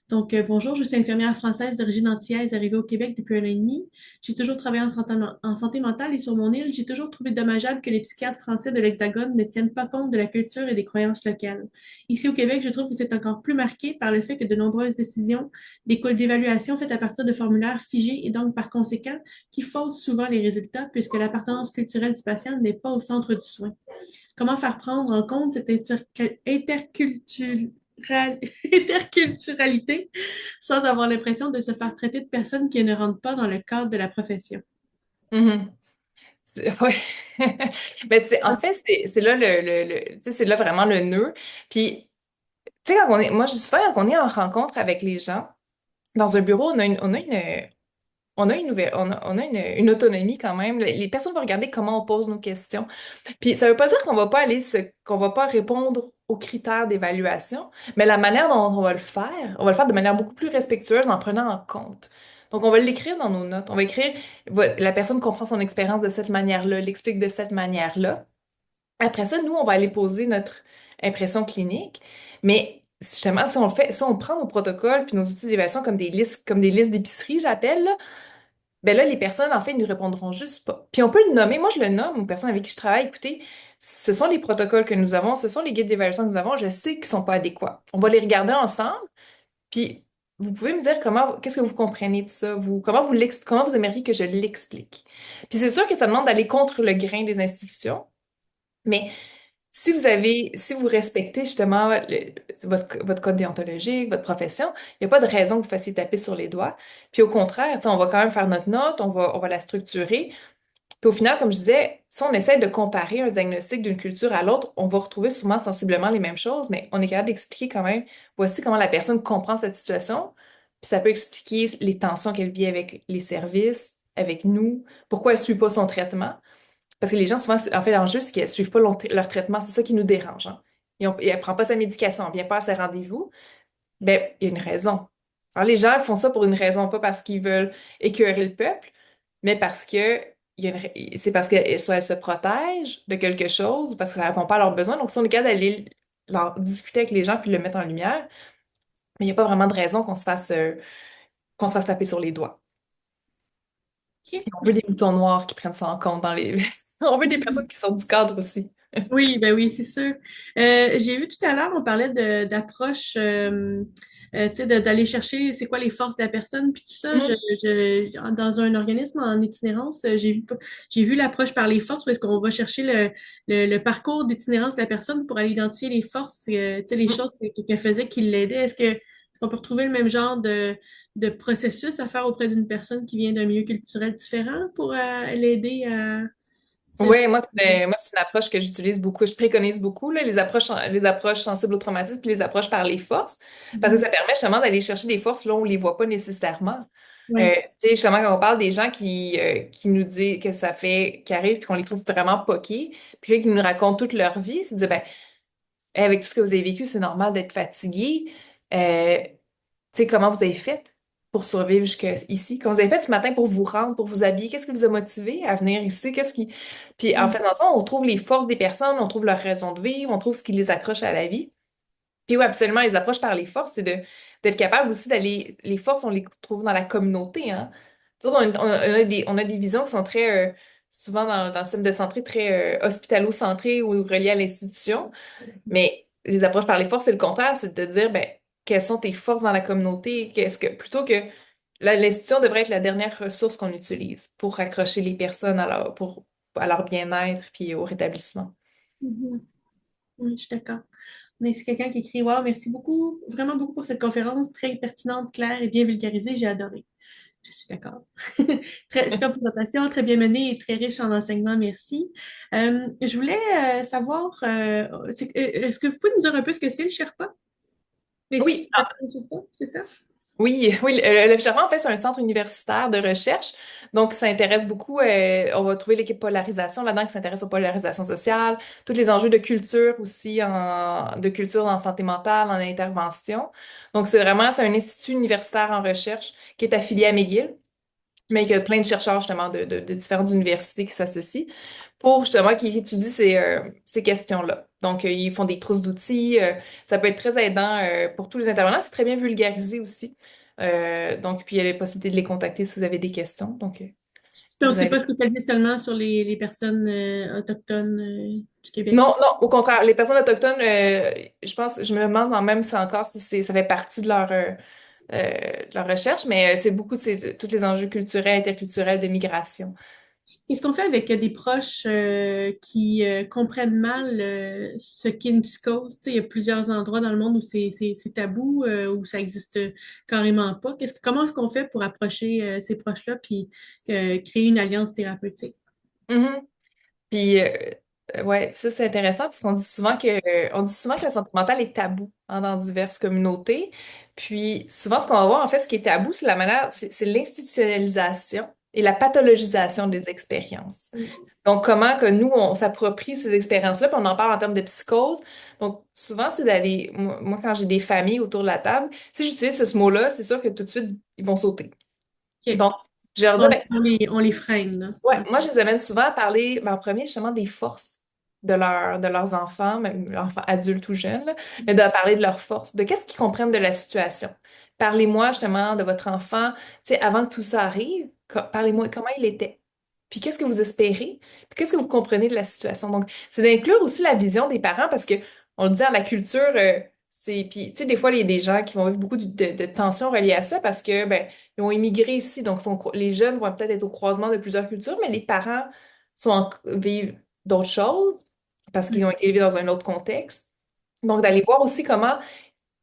Donc, bonjour, je suis infirmière française d'origine antillaise arrivée au Québec depuis un an et demi. J'ai toujours travaillé en santé mentale et sur mon île, j'ai toujours trouvé dommageable que les psychiatres français de l'Hexagone ne tiennent pas compte de la culture et des croyances locales. Ici au Québec, je trouve que c'est encore plus marqué par le fait que de nombreuses décisions découlent d'évaluations faites à partir de formulaires figés et donc par conséquent qui faussent souvent les résultats puisque l'appartenance culturelle du patient n'est pas au centre du soin. Comment faire prendre en compte cette interculturalité sans avoir l'impression de se faire traiter de personnes qui ne rentrent pas dans le cadre de la profession? Mhm. Ouais. Mais tu sais, en fait, c'est là tu sais, c'est là vraiment le nœud. Puis Tu sais, moi, je dis souvent, quand on est en rencontre avec les gens, dans un bureau, on a une autonomie quand même. Les personnes vont regarder comment on pose nos questions. Puis ça veut pas dire qu'on va pas répondre aux critères d'évaluation, mais la manière dont on va le faire de manière beaucoup plus respectueuse en prenant en compte. Donc, on va l'écrire dans nos notes. On va écrire, la personne comprend son expérience de cette manière-là, l'explique de cette manière-là. Après ça, nous, on va aller poser notre impression clinique. Mais justement, si on le fait, si on prend nos protocoles puis nos outils d'évaluation comme des listes d'épicerie, j'appelle, là, ben là, les personnes, en fait, ils nous répondront juste pas. Puis on peut le nommer, moi je le nomme aux personnes avec qui je travaille. Écoutez, ce sont les protocoles que nous avons, ce sont les guides d'évaluation que nous avons, je sais qu'ils sont pas adéquats. On va les regarder ensemble, puis vous pouvez me dire qu'est-ce que vous comprenez de ça, comment vous aimeriez que je l'explique. Puis c'est sûr que ça demande d'aller contre le grain des institutions, mais si vous respectez justement votre code déontologique, votre profession, il n'y a pas de raison que vous fassiez taper sur les doigts. Puis au contraire, tu sais, on va quand même faire notre note, on va la structurer. Puis au final, comme je disais, si on essaie de comparer un diagnostic d'une culture à l'autre, on va retrouver souvent sensiblement les mêmes choses, mais on est capable d'expliquer quand même, voici comment la personne comprend cette situation. Puis ça peut expliquer les tensions qu'elle vit avec les services, avec nous, pourquoi elle ne suit pas son traitement. Parce que les gens, souvent, en fait, l'enjeu, c'est qu'ils ne suivent pas leur traitement. C'est ça qui nous dérange, hein. Elle ne prend pas sa médication, elle ne vient pas à ses rendez-vous. Ben, il y a une raison. Alors, les gens font ça pour une raison, pas parce qu'ils veulent écœurer le peuple, mais parce que c'est parce que soit elles se protègent de quelque chose ou parce que ça ne répond pas à leurs besoins. Donc, si on est capable d'aller leur discuter avec les gens puis le mettre en lumière, mais il n'y a pas vraiment de raison qu'on se fasse taper sur les doigts. OK, On veut des merci. moutons noirs qui prennent ça en compte dans les... On veut des personnes qui sortent du cadre aussi. Oui, ben oui, c'est sûr. J'ai vu tout à l'heure, on parlait d'approche, tu sais, d'aller chercher c'est quoi les forces de la personne, puis tout ça. Dans un organisme en itinérance, j'ai vu l'approche par les forces, parce qu'on va chercher le parcours d'itinérance de la personne pour aller identifier les forces, tu sais, les Mm. choses qu'elle faisait qui l'aidaient. Est-ce qu'on peut retrouver le même genre de processus à faire auprès d'une personne qui vient d'un milieu culturel différent pour l'aider à, tu sais, Oui, moi, c'est une approche que j'utilise beaucoup. Je préconise beaucoup là, les approches sensibles au traumatisme puis les approches par les forces, parce que Mhm. ça permet justement d'aller chercher des forces là où on les voit pas nécessairement. Ouais. Tu sais, justement, quand on parle des gens qui nous disent que ça fait, qui arrivent puis qu'on les trouve vraiment poqués, puis là, qui nous racontent toute leur vie, c'est de dire, ben, avec tout ce que vous avez vécu, c'est normal d'être fatigué. Tu sais, comment vous avez fait pour survivre jusqu'ici? Comment vous avez fait ce matin pour vous rendre, pour vous habiller? Qu'est-ce qui vous a motivé à venir ici? Puis en faisant ça, on trouve les forces des personnes, on trouve leur raison de vivre, on trouve ce qui les accroche à la vie. Puis oui, absolument, les approches par les forces, d'être capable aussi d'aller... Les forces, on les trouve dans la communauté, hein. Tu sais, on a des visions qui sont très... souvent dans le système de santé, très hospitalo-centrées ou reliées à l'institution. Mais les approches par les forces, c'est le contraire, c'est de te dire, ben, quelles sont tes forces dans la communauté? Plutôt que l'institution devrait être la dernière ressource qu'on utilise pour raccrocher les personnes à leur bien-être puis au rétablissement. Mhm. Oui, je suis d'accord. Mais c'est quelqu'un qui écrit: Wow, merci beaucoup, vraiment beaucoup pour cette conférence très pertinente, claire et bien vulgarisée. J'ai adoré. Je suis d'accord. Super présentation, très bien menée et très riche en enseignements. Merci. Je voulais savoir, est-ce que vous pouvez nous dire un peu ce que c'est le Sherpa? Les Oui, pratiques Sherpa, c'est ça? oui, le Fichèrement, en fait, c'est un centre universitaire de recherche. Donc, ça intéresse beaucoup, on va trouver l'équipe polarisation là-dedans qui s'intéresse aux polarisations sociales, tous les enjeux de culture aussi, de culture en santé mentale, en intervention. Donc, c'est un institut universitaire en recherche qui est affilié à McGill, mais il y a plein de chercheurs justement de différentes universités qui s'associent pour justement qui étudient ces questions-là. Donc, ils font des trousses d'outils. Ça peut être très aidant pour tous les intervenants. C'est très bien vulgarisé aussi. Donc, puis il y a la possibilité de les contacter si vous avez des questions. Donc, je Donc, vous c'est pas invite. spécialisé seulement sur les personnes autochtones du Québec. Non, non, au contraire, les personnes autochtones, je me demande même si encore si ça fait partie de leur recherche, mais c'est tous les enjeux culturels, interculturels de migration. Qu'est-ce qu'on fait avec des proches qui comprennent mal ce qu'est une psychose? Tu sais, il y a plusieurs endroits dans le monde où c'est tabou, où ça existe carrément pas. Comment est-ce qu'on fait pour approcher ces proches-là puis créer une alliance thérapeutique? Mhm. Puis Ouais, ça c'est intéressant parce qu'on dit souvent on dit souvent que la santé mentale est tabou hein, dans diverses communautés. Puis souvent, ce qu'on va voir, en fait, ce qui est tabou, c'est la manière, c'est l'institutionnalisation et la pathologisation des expériences. Donc, comment que nous, on s'approprie ces expériences-là, puis on en parle en termes de psychose. Donc, souvent, c'est d'aller, moi, quand j'ai des familles autour de la table, si j'utilise ce mot-là, c'est sûr que tout de suite, ils vont sauter. OK. Donc, je leur dis, ben, On les freine, là. ouais, OK. moi, je les amène souvent à parler, ben, en premier, justement, des forces de leurs enfants, même enfants adultes ou jeunes, là, mais de parler de leurs forces, de qu'est-ce qu'ils comprennent de la situation. Parlez-moi, justement, de votre enfant, tu sais, avant que tout ça arrive, parlez-moi comment il était. Puis qu'est-ce que vous espérez? Puis qu'est-ce que vous comprenez de la situation? Donc, c'est d'inclure aussi la vision des parents parce que, on le dit, dans la culture, puis, tu sais, des fois, il y a des gens qui vont vivre beaucoup de tensions reliées à ça parce que, ben, ils ont immigré ici, donc les jeunes vont peut-être être au croisement de plusieurs cultures, mais les parents vivent d'autres choses parce qu'ils ont été élevés dans un autre contexte. Donc, d'aller voir aussi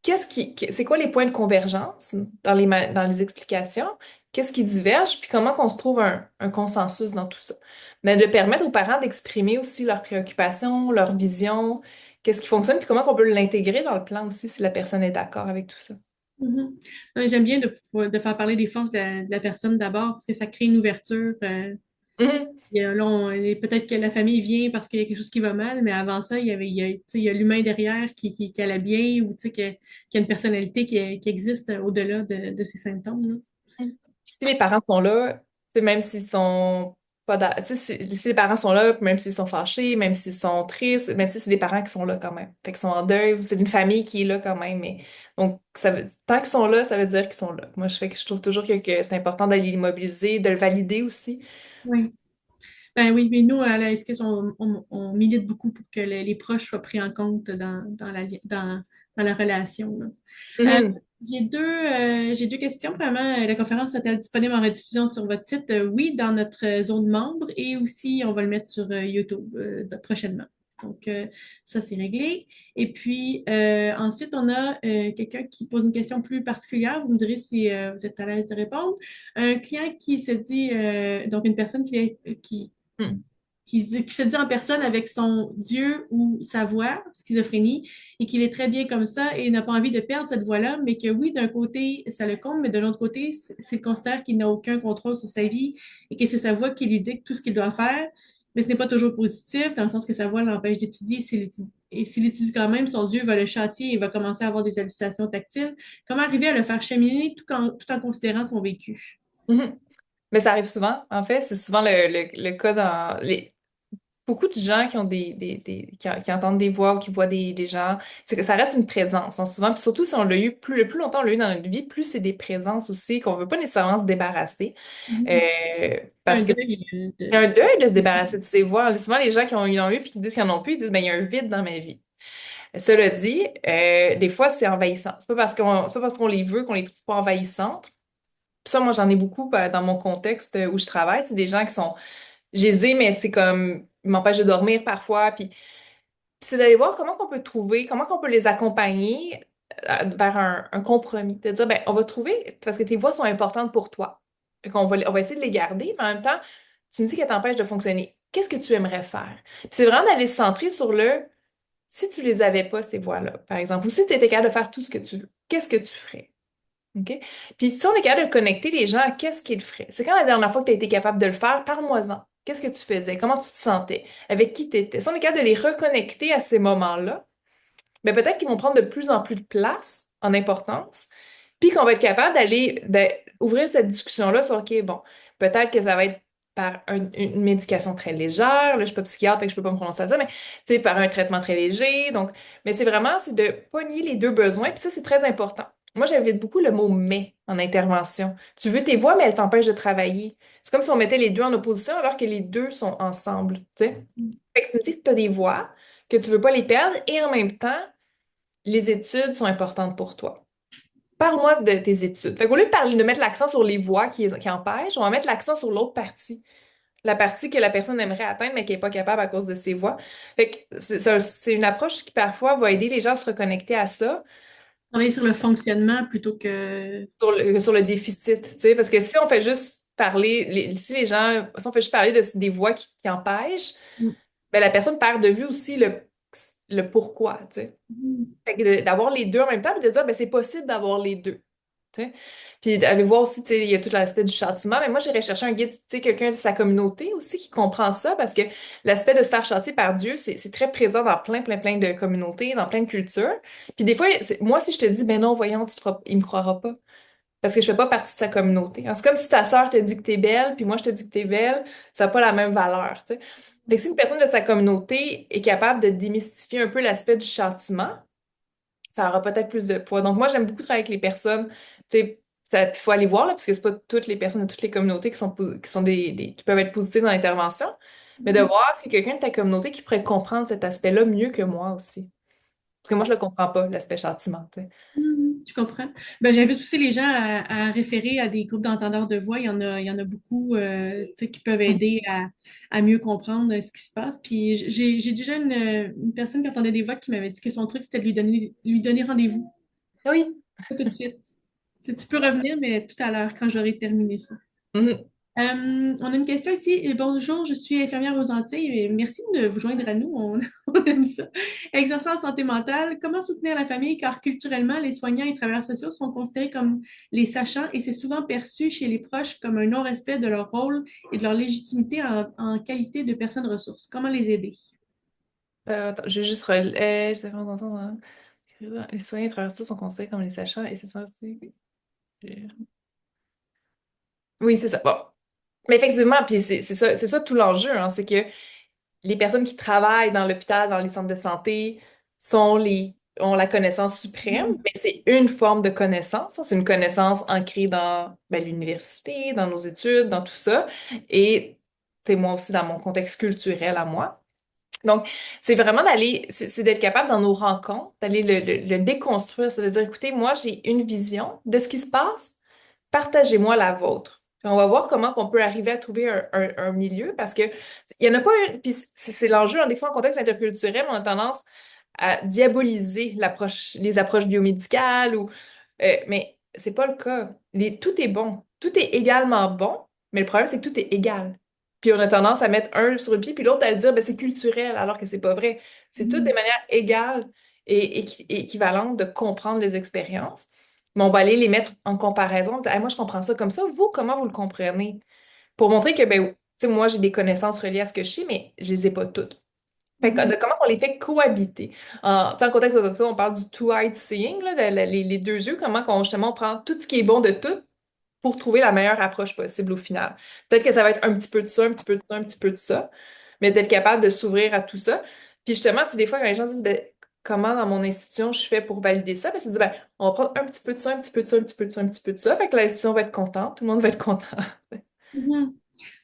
c'est quoi les points de convergence dans les explications, qu'est-ce qui diverge, puis comment qu'on se trouve un consensus dans tout ça. Mais de permettre aux parents d'exprimer aussi leurs préoccupations, leur vision, qu'est-ce qui fonctionne, puis comment qu'on peut l'intégrer dans le plan aussi si la personne est d'accord avec tout ça. Mhm. Ouais, j'aime bien de faire parler des forces de la personne d'abord parce que ça crée une ouverture. Mhm. Là, peut-être que la famille vient parce qu'il y a quelque chose qui va mal, mais avant ça, tu sais, il y a l'humain derrière qui allait bien ou tu sais, qui a une personnalité qui existe au-delà de ces symptômes, là. Si les parents sont là, tu sais, même s'ils sont pas tu sais, si les parents sont là, puis même s'ils sont fâchés, même s'ils sont tristes, mais tu sais, c'est des parents qui sont là quand même. Fait qu'ils sont en deuil, ou c'est une famille qui est là quand même. Mais donc, tant qu'ils sont là, ça veut dire qu'ils sont là. Moi, je trouve toujours que c'est important d'aller les mobiliser, de le valider aussi. Oui. Ben oui, mais nous, à la SQS, on milite beaucoup pour que les proches soient pris en compte dans la relation, là. Euh, Mhm. j'ai deux questions. Vraiment, la conférence est-elle disponible en rediffusion sur votre site? Oui, dans notre zone membre et aussi, on va le mettre sur YouTube prochainement. Donc, ça, c'est réglé. Et puis, ensuite, on a quelqu'un qui pose une question plus particulière. Vous me direz si vous êtes à l'aise de répondre. Un client qui se dit, donc une personne Mhm. qui se dit en personne avec son Dieu ou sa voix, schizophrénie, et qu'il est très bien comme ça et n'a pas envie de perdre cette voix-là, mais que oui, d'un côté, ça le compte, mais de l'autre côté, s'il considère qu'il n'a aucun contrôle sur sa vie et que c'est sa voix qui lui dicte tout ce qu'il doit faire, mais ce n'est pas toujours positif, dans le sens que sa voix l'empêche d'étudier. Et s'il étudie quand même, son Dieu va le châtier et va commencer à avoir des hallucinations tactiles. Comment arriver à le faire cheminer tout en considérant son vécu? Mhm. Mais ça arrive souvent, en fait. C'est souvent le cas dans beaucoup de gens qui ont qui entendent des voix ou qui voient des gens, c'est que ça reste une présence, hein, souvent. Puis surtout si on l'a eu le plus longtemps on l'a eu dans notre vie, plus c'est des présences aussi qu'on veut pas nécessairement se débarrasser. Mhm. Parce Un que deuil c'est un deuil de se débarrasser de ces voix. Souvent, les gens qui en ont eu puis qui disent qu'ils en ont plus, ils disent, ben, il y a un vide dans ma vie. Cela dit, des fois, c'est envahissant. C'est pas parce qu'on les veut qu'on les trouve pas envahissantes. Puis ça, moi, j'en ai beaucoup dans mon contexte où je travaille. C'est des gens qui sont je les ai, mais c'est comme, ils m'empêchent de dormir parfois. Puis c'est d'aller voir comment qu'on peut trouver, comment qu'on peut les accompagner vers un compromis. De dire, ben, on va trouver, parce que tes voix sont importantes pour toi. Fait qu'on on va essayer de les garder, mais en même temps, tu me dis qu'elles t'empêchent de fonctionner. Qu'est-ce que tu aimerais faire? Puis c'est vraiment d'aller se centrer sur si tu les avais pas, ces voix-là, par exemple, ou si tu étais capable de faire tout ce que tu veux, qu'est-ce que tu ferais? OK? Puis si on est capable de connecter les gens à qu'est-ce qu'ils feraient, c'est quand la dernière fois que tu as été capable de le faire, parle-moi-en. Qu'est-ce que tu faisais? Comment tu te sentais? Avec qui tu étais? Si on est capable de les reconnecter à ces moments-là, ben peut-être qu'ils vont prendre de plus en plus de place en importance, puis qu'on va être capable ouvrir cette discussion-là sur, OK, bon, peut-être que ça va être par une médication très légère, là, je suis pas psychiatre, fait que je peux pas me prononcer à ça, mais tu sais, par un traitement très léger, donc, mais c'est de pogner les deux besoins, puis ça, c'est très important. Moi, j'invite beaucoup le mot mais en intervention. Tu veux tes voix, mais elles t'empêchent de travailler. C'est comme si on mettait les deux en opposition alors que les deux sont ensemble, tu sais. Fait que tu me dis que tu as des voix, que tu veux pas les perdre, et en même temps, les études sont importantes pour toi. Parle-moi de tes études. Fait qu'au lieu de mettre l'accent sur les voies qui empêchent, on va mettre l'accent sur l'autre partie. La partie que la personne aimerait atteindre, mais qui n'est pas capable à cause de ses voies. Fait que c'est une approche qui parfois va aider les gens à se reconnecter à ça Travailler sur le fonctionnement plutôt que... sur le déficit. Tu sais, parce que si on fait juste parler, si les gens, si on fait juste parler des voies qui empêchent, ben, la personne perd de vue aussi le pourquoi, tu sais. Mhm. Fait que d'avoir les deux en même temps, puis de dire, ben, c'est possible d'avoir les deux. Tu sais. Puis d'aller voir aussi, tu sais, il y a tout l'aspect du châtiment. Mais moi, j'irais chercher un guide, tu sais, quelqu'un de sa communauté aussi qui comprend ça, parce que l'aspect de se faire châtier par Dieu, c'est très présent dans plein de communautés, dans plein de cultures. Puis des fois, moi, si je te dis, ben non, voyons, il me croira pas. Parce que je fais pas partie de sa communauté. Hein, c'est comme si ta sœur te dit que t'es belle, puis moi, je te dis que t'es belle, ça n'a pas la même valeur, tu sais. Fait que si une personne de sa communauté est capable de démystifier un peu l'aspect du châtiment, ça aura peut-être plus de poids. Donc moi, j'aime beaucoup travailler avec les personnes. Tu sais, il faut aller voir, là, parce que c'est pas toutes les personnes de toutes les communautés qui sont qui peuvent être positives dans l'intervention, mais de Mhm. voir si quelqu'un de ta communauté qui pourrait comprendre cet aspect-là mieux que moi aussi. Parce que moi, je le comprends pas, l'aspect châtiment, tu sais. Mhm, je comprends. Ben, j'invite aussi les gens à référer à des groupes d'entendeurs de voix. Il y en a beaucoup tu sais, qui peuvent aider à mieux comprendre ce qui se passe. Puis j'ai déjà une personne qui entendait des voix qui m'avait dit que son truc, c'était de lui donner rendez-vous. Oui. Pas tout de suite. Tu peux revenir, mais tout à l'heure, quand j'aurai terminé ça. Mhm. On a une question ici. Bonjour, je suis infirmière aux Antilles. Et merci de vous joindre à nous. On aime ça. Exerçant en santé mentale, comment soutenir la famille? Car culturellement, les soignants et travailleurs sociaux sont considérés comme les sachants et c'est souvent perçu chez les proches comme un non-respect de leur rôle et de leur légitimité en qualité de personnes ressources. Comment les aider? Attends, je vais juste je sais pas d'entendre, hein. Les soignants et travailleurs sociaux sont considérés comme les sachants et c'est ça aussi. Oui, c'est ça. Bon. Mais effectivement, puis c'est ça tout l'enjeu, hein, c'est que les personnes qui travaillent dans l'hôpital, dans les centres de santé, ont la connaissance suprême, Mhm. mais c'est une forme de connaissance. Hein. C'est une connaissance ancrée dans ben, l'université, dans nos études, dans tout ça. Et c'est moi aussi dans mon contexte culturel à moi. Donc, c'est vraiment c'est d'être capable dans nos rencontres, d'aller le déconstruire, c'est de dire, écoutez, moi, j'ai une vision de ce qui se passe, partagez-moi la vôtre. Puis on va voir comment on peut arriver à trouver un milieu parce que il y en a pas une. Puis c'est l'enjeu, hein, des fois, en contexte interculturel, on a tendance à diaboliser les approches biomédicales mais c'est pas le cas. Tout est bon. Tout est également bon, mais le problème, c'est que tout est égal. Puis on a tendance à mettre un sur le pied, puis l'autre à le dire, ben, c'est culturel, alors que c'est pas vrai. C'est toutes des Mhm. manières égales et équivalentes de comprendre les expériences. Mais on va aller les mettre en comparaison. Dire, Hey, moi, je comprends ça comme ça. Vous, comment vous le comprenez? Pour montrer que, ben, tu sais, moi, j'ai des connaissances reliées à ce que je sais, mais je les ai pas toutes. Fait que, Mhm. de comment on les fait cohabiter. Tu sais, en contexte autochtone, on parle du two-eyed seeing, là, les deux yeux, comment justement on prend tout ce qui est bon de tout pour trouver la meilleure approche possible au final. Peut-être que ça va être un petit peu de ça, un petit peu de ça, un petit peu de ça, mais d'être capable de s'ouvrir à tout ça. Puis justement, tu sais, des fois, quand les gens disent, ben, comment dans mon institution je fais pour valider ça, ben, c'est de dire, ben, on va prendre un petit peu de ça, un petit peu de ça, un petit peu de ça, un petit peu de ça. Fait que l'institution va être contente, tout le monde va être content. Mhm.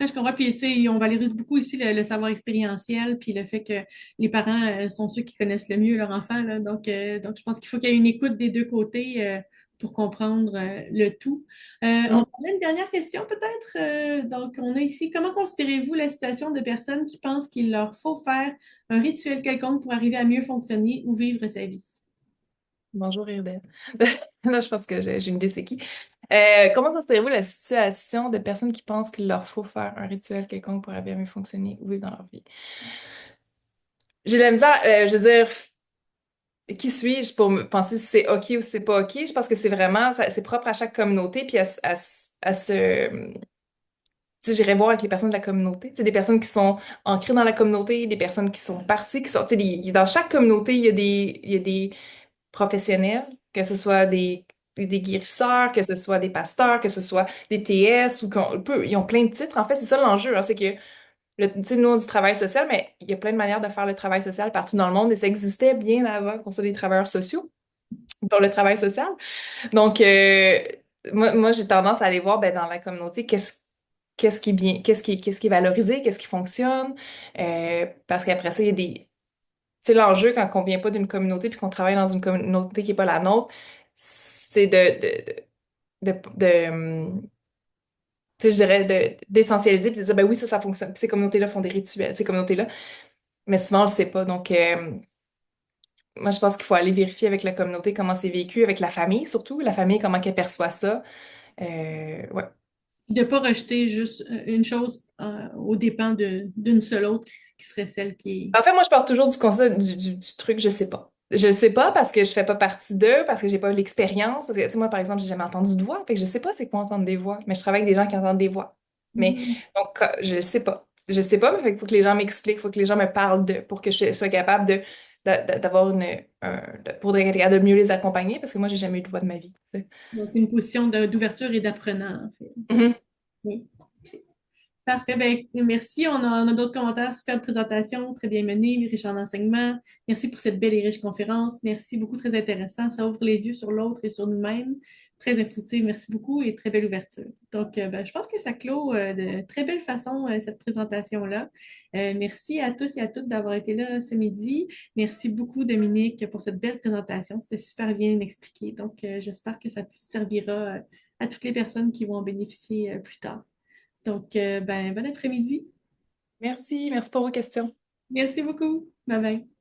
Ouais, je comprends. Puis, tu sais, on valorise beaucoup ici le savoir expérientiel, puis le fait que les parents sont ceux qui connaissent le mieux leur enfant, là. Donc, je pense qu'il faut qu'il y ait une écoute des deux côtés pour comprendre le tout. On Mm. a une dernière question peut-être. Donc, on a ici, comment considérez-vous la situation de personnes qui pensent qu'il leur faut faire un rituel quelconque pour arriver à mieux fonctionner ou vivre sa vie? Bonjour, Irdel. Là, je pense que j'ai une idée, c'est qui. Comment considérez-vous la situation de personnes qui pensent qu'il leur faut faire un rituel quelconque pour bien mieux fonctionner ou vivre dans leur vie? J'ai de la misère, je veux dire, qui suis-je pour me penser si c'est OK ou si c'est pas OK? Je pense que c'est vraiment, c'est propre à chaque communauté, puis à ce, tu sais, j'irai voir avec les personnes de la communauté. C'est des personnes qui sont ancrées dans la communauté, des personnes qui sont parties, qui sont, tu sais, dans chaque communauté, il y a des professionnels, que ce soit des guérisseurs, que ce soit des pasteurs, que ce soit des TS, ils ont plein de titres. En fait, c'est ça l'enjeu, hein, c'est que tu sais, nous, on dit travail social, mais il y a plein de manières de faire le travail social partout dans le monde et ça existait bien avant qu'on soit des travailleurs sociaux pour le travail social. Donc, moi j'ai tendance à aller voir ben, dans la communauté qu'est-ce qui est bien, qu'est-ce qui est valorisé, qu'est-ce qui fonctionne. Parce qu'après ça, il y a des. Tu sais, l'enjeu quand on vient pas d'une communauté puis qu'on travaille dans une communauté qui est pas la nôtre, c'est tu sais, je dirais d'essentialiser puis de dire, ben oui, ça fonctionne. Puis ces communautés-là font des rituels, ces communautés-là. Mais souvent, on le sait pas. Donc, moi, je pense qu'il faut aller vérifier avec la communauté comment c'est vécu, avec la famille surtout. La famille, comment qu'elle perçoit ça. Ouais. De ne pas rejeter juste une chose aux dépens d'une seule autre qui serait celle qui est. En fait, moi, je pars toujours du constat du truc, je sais pas. Je sais pas parce que je fais pas partie d'eux, parce que j'ai pas eu l'expérience, parce que, tu sais, moi, par exemple, j'ai jamais entendu de voix, fait que je sais pas c'est quoi entendre des voix, mais je travaille avec des gens qui entendent des voix. Mais, Mhm. donc, je sais pas. Je sais pas, mais fait qu'il faut que les gens m'expliquent, il faut que les gens me parlent d'eux pour que je sois capable d'avoir pour être capable de mieux les accompagner, parce que moi, j'ai jamais eu de voix de ma vie, tu sais. Donc, une position d'ouverture et d'apprenant, en fait. Mhm. Oui. Parfait. Ben, merci. On a d'autres commentaires. Super présentation, très bien menée, riche en enseignement. Merci pour cette belle et riche conférence. Merci beaucoup, très intéressant. Ça ouvre les yeux sur l'autre et sur nous-mêmes. Très instructif. Merci beaucoup et très belle ouverture. Donc, ben, je pense que ça clôt de très belle façon cette présentation-là. Merci à tous et à toutes d'avoir été là ce midi. Merci beaucoup, Dominique, pour cette belle présentation. C'était super bien expliqué. Donc, j'espère que ça servira à toutes les personnes qui vont en bénéficier plus tard. Donc, ben, bon après-midi. Merci pour vos questions. Merci beaucoup. Bye bye.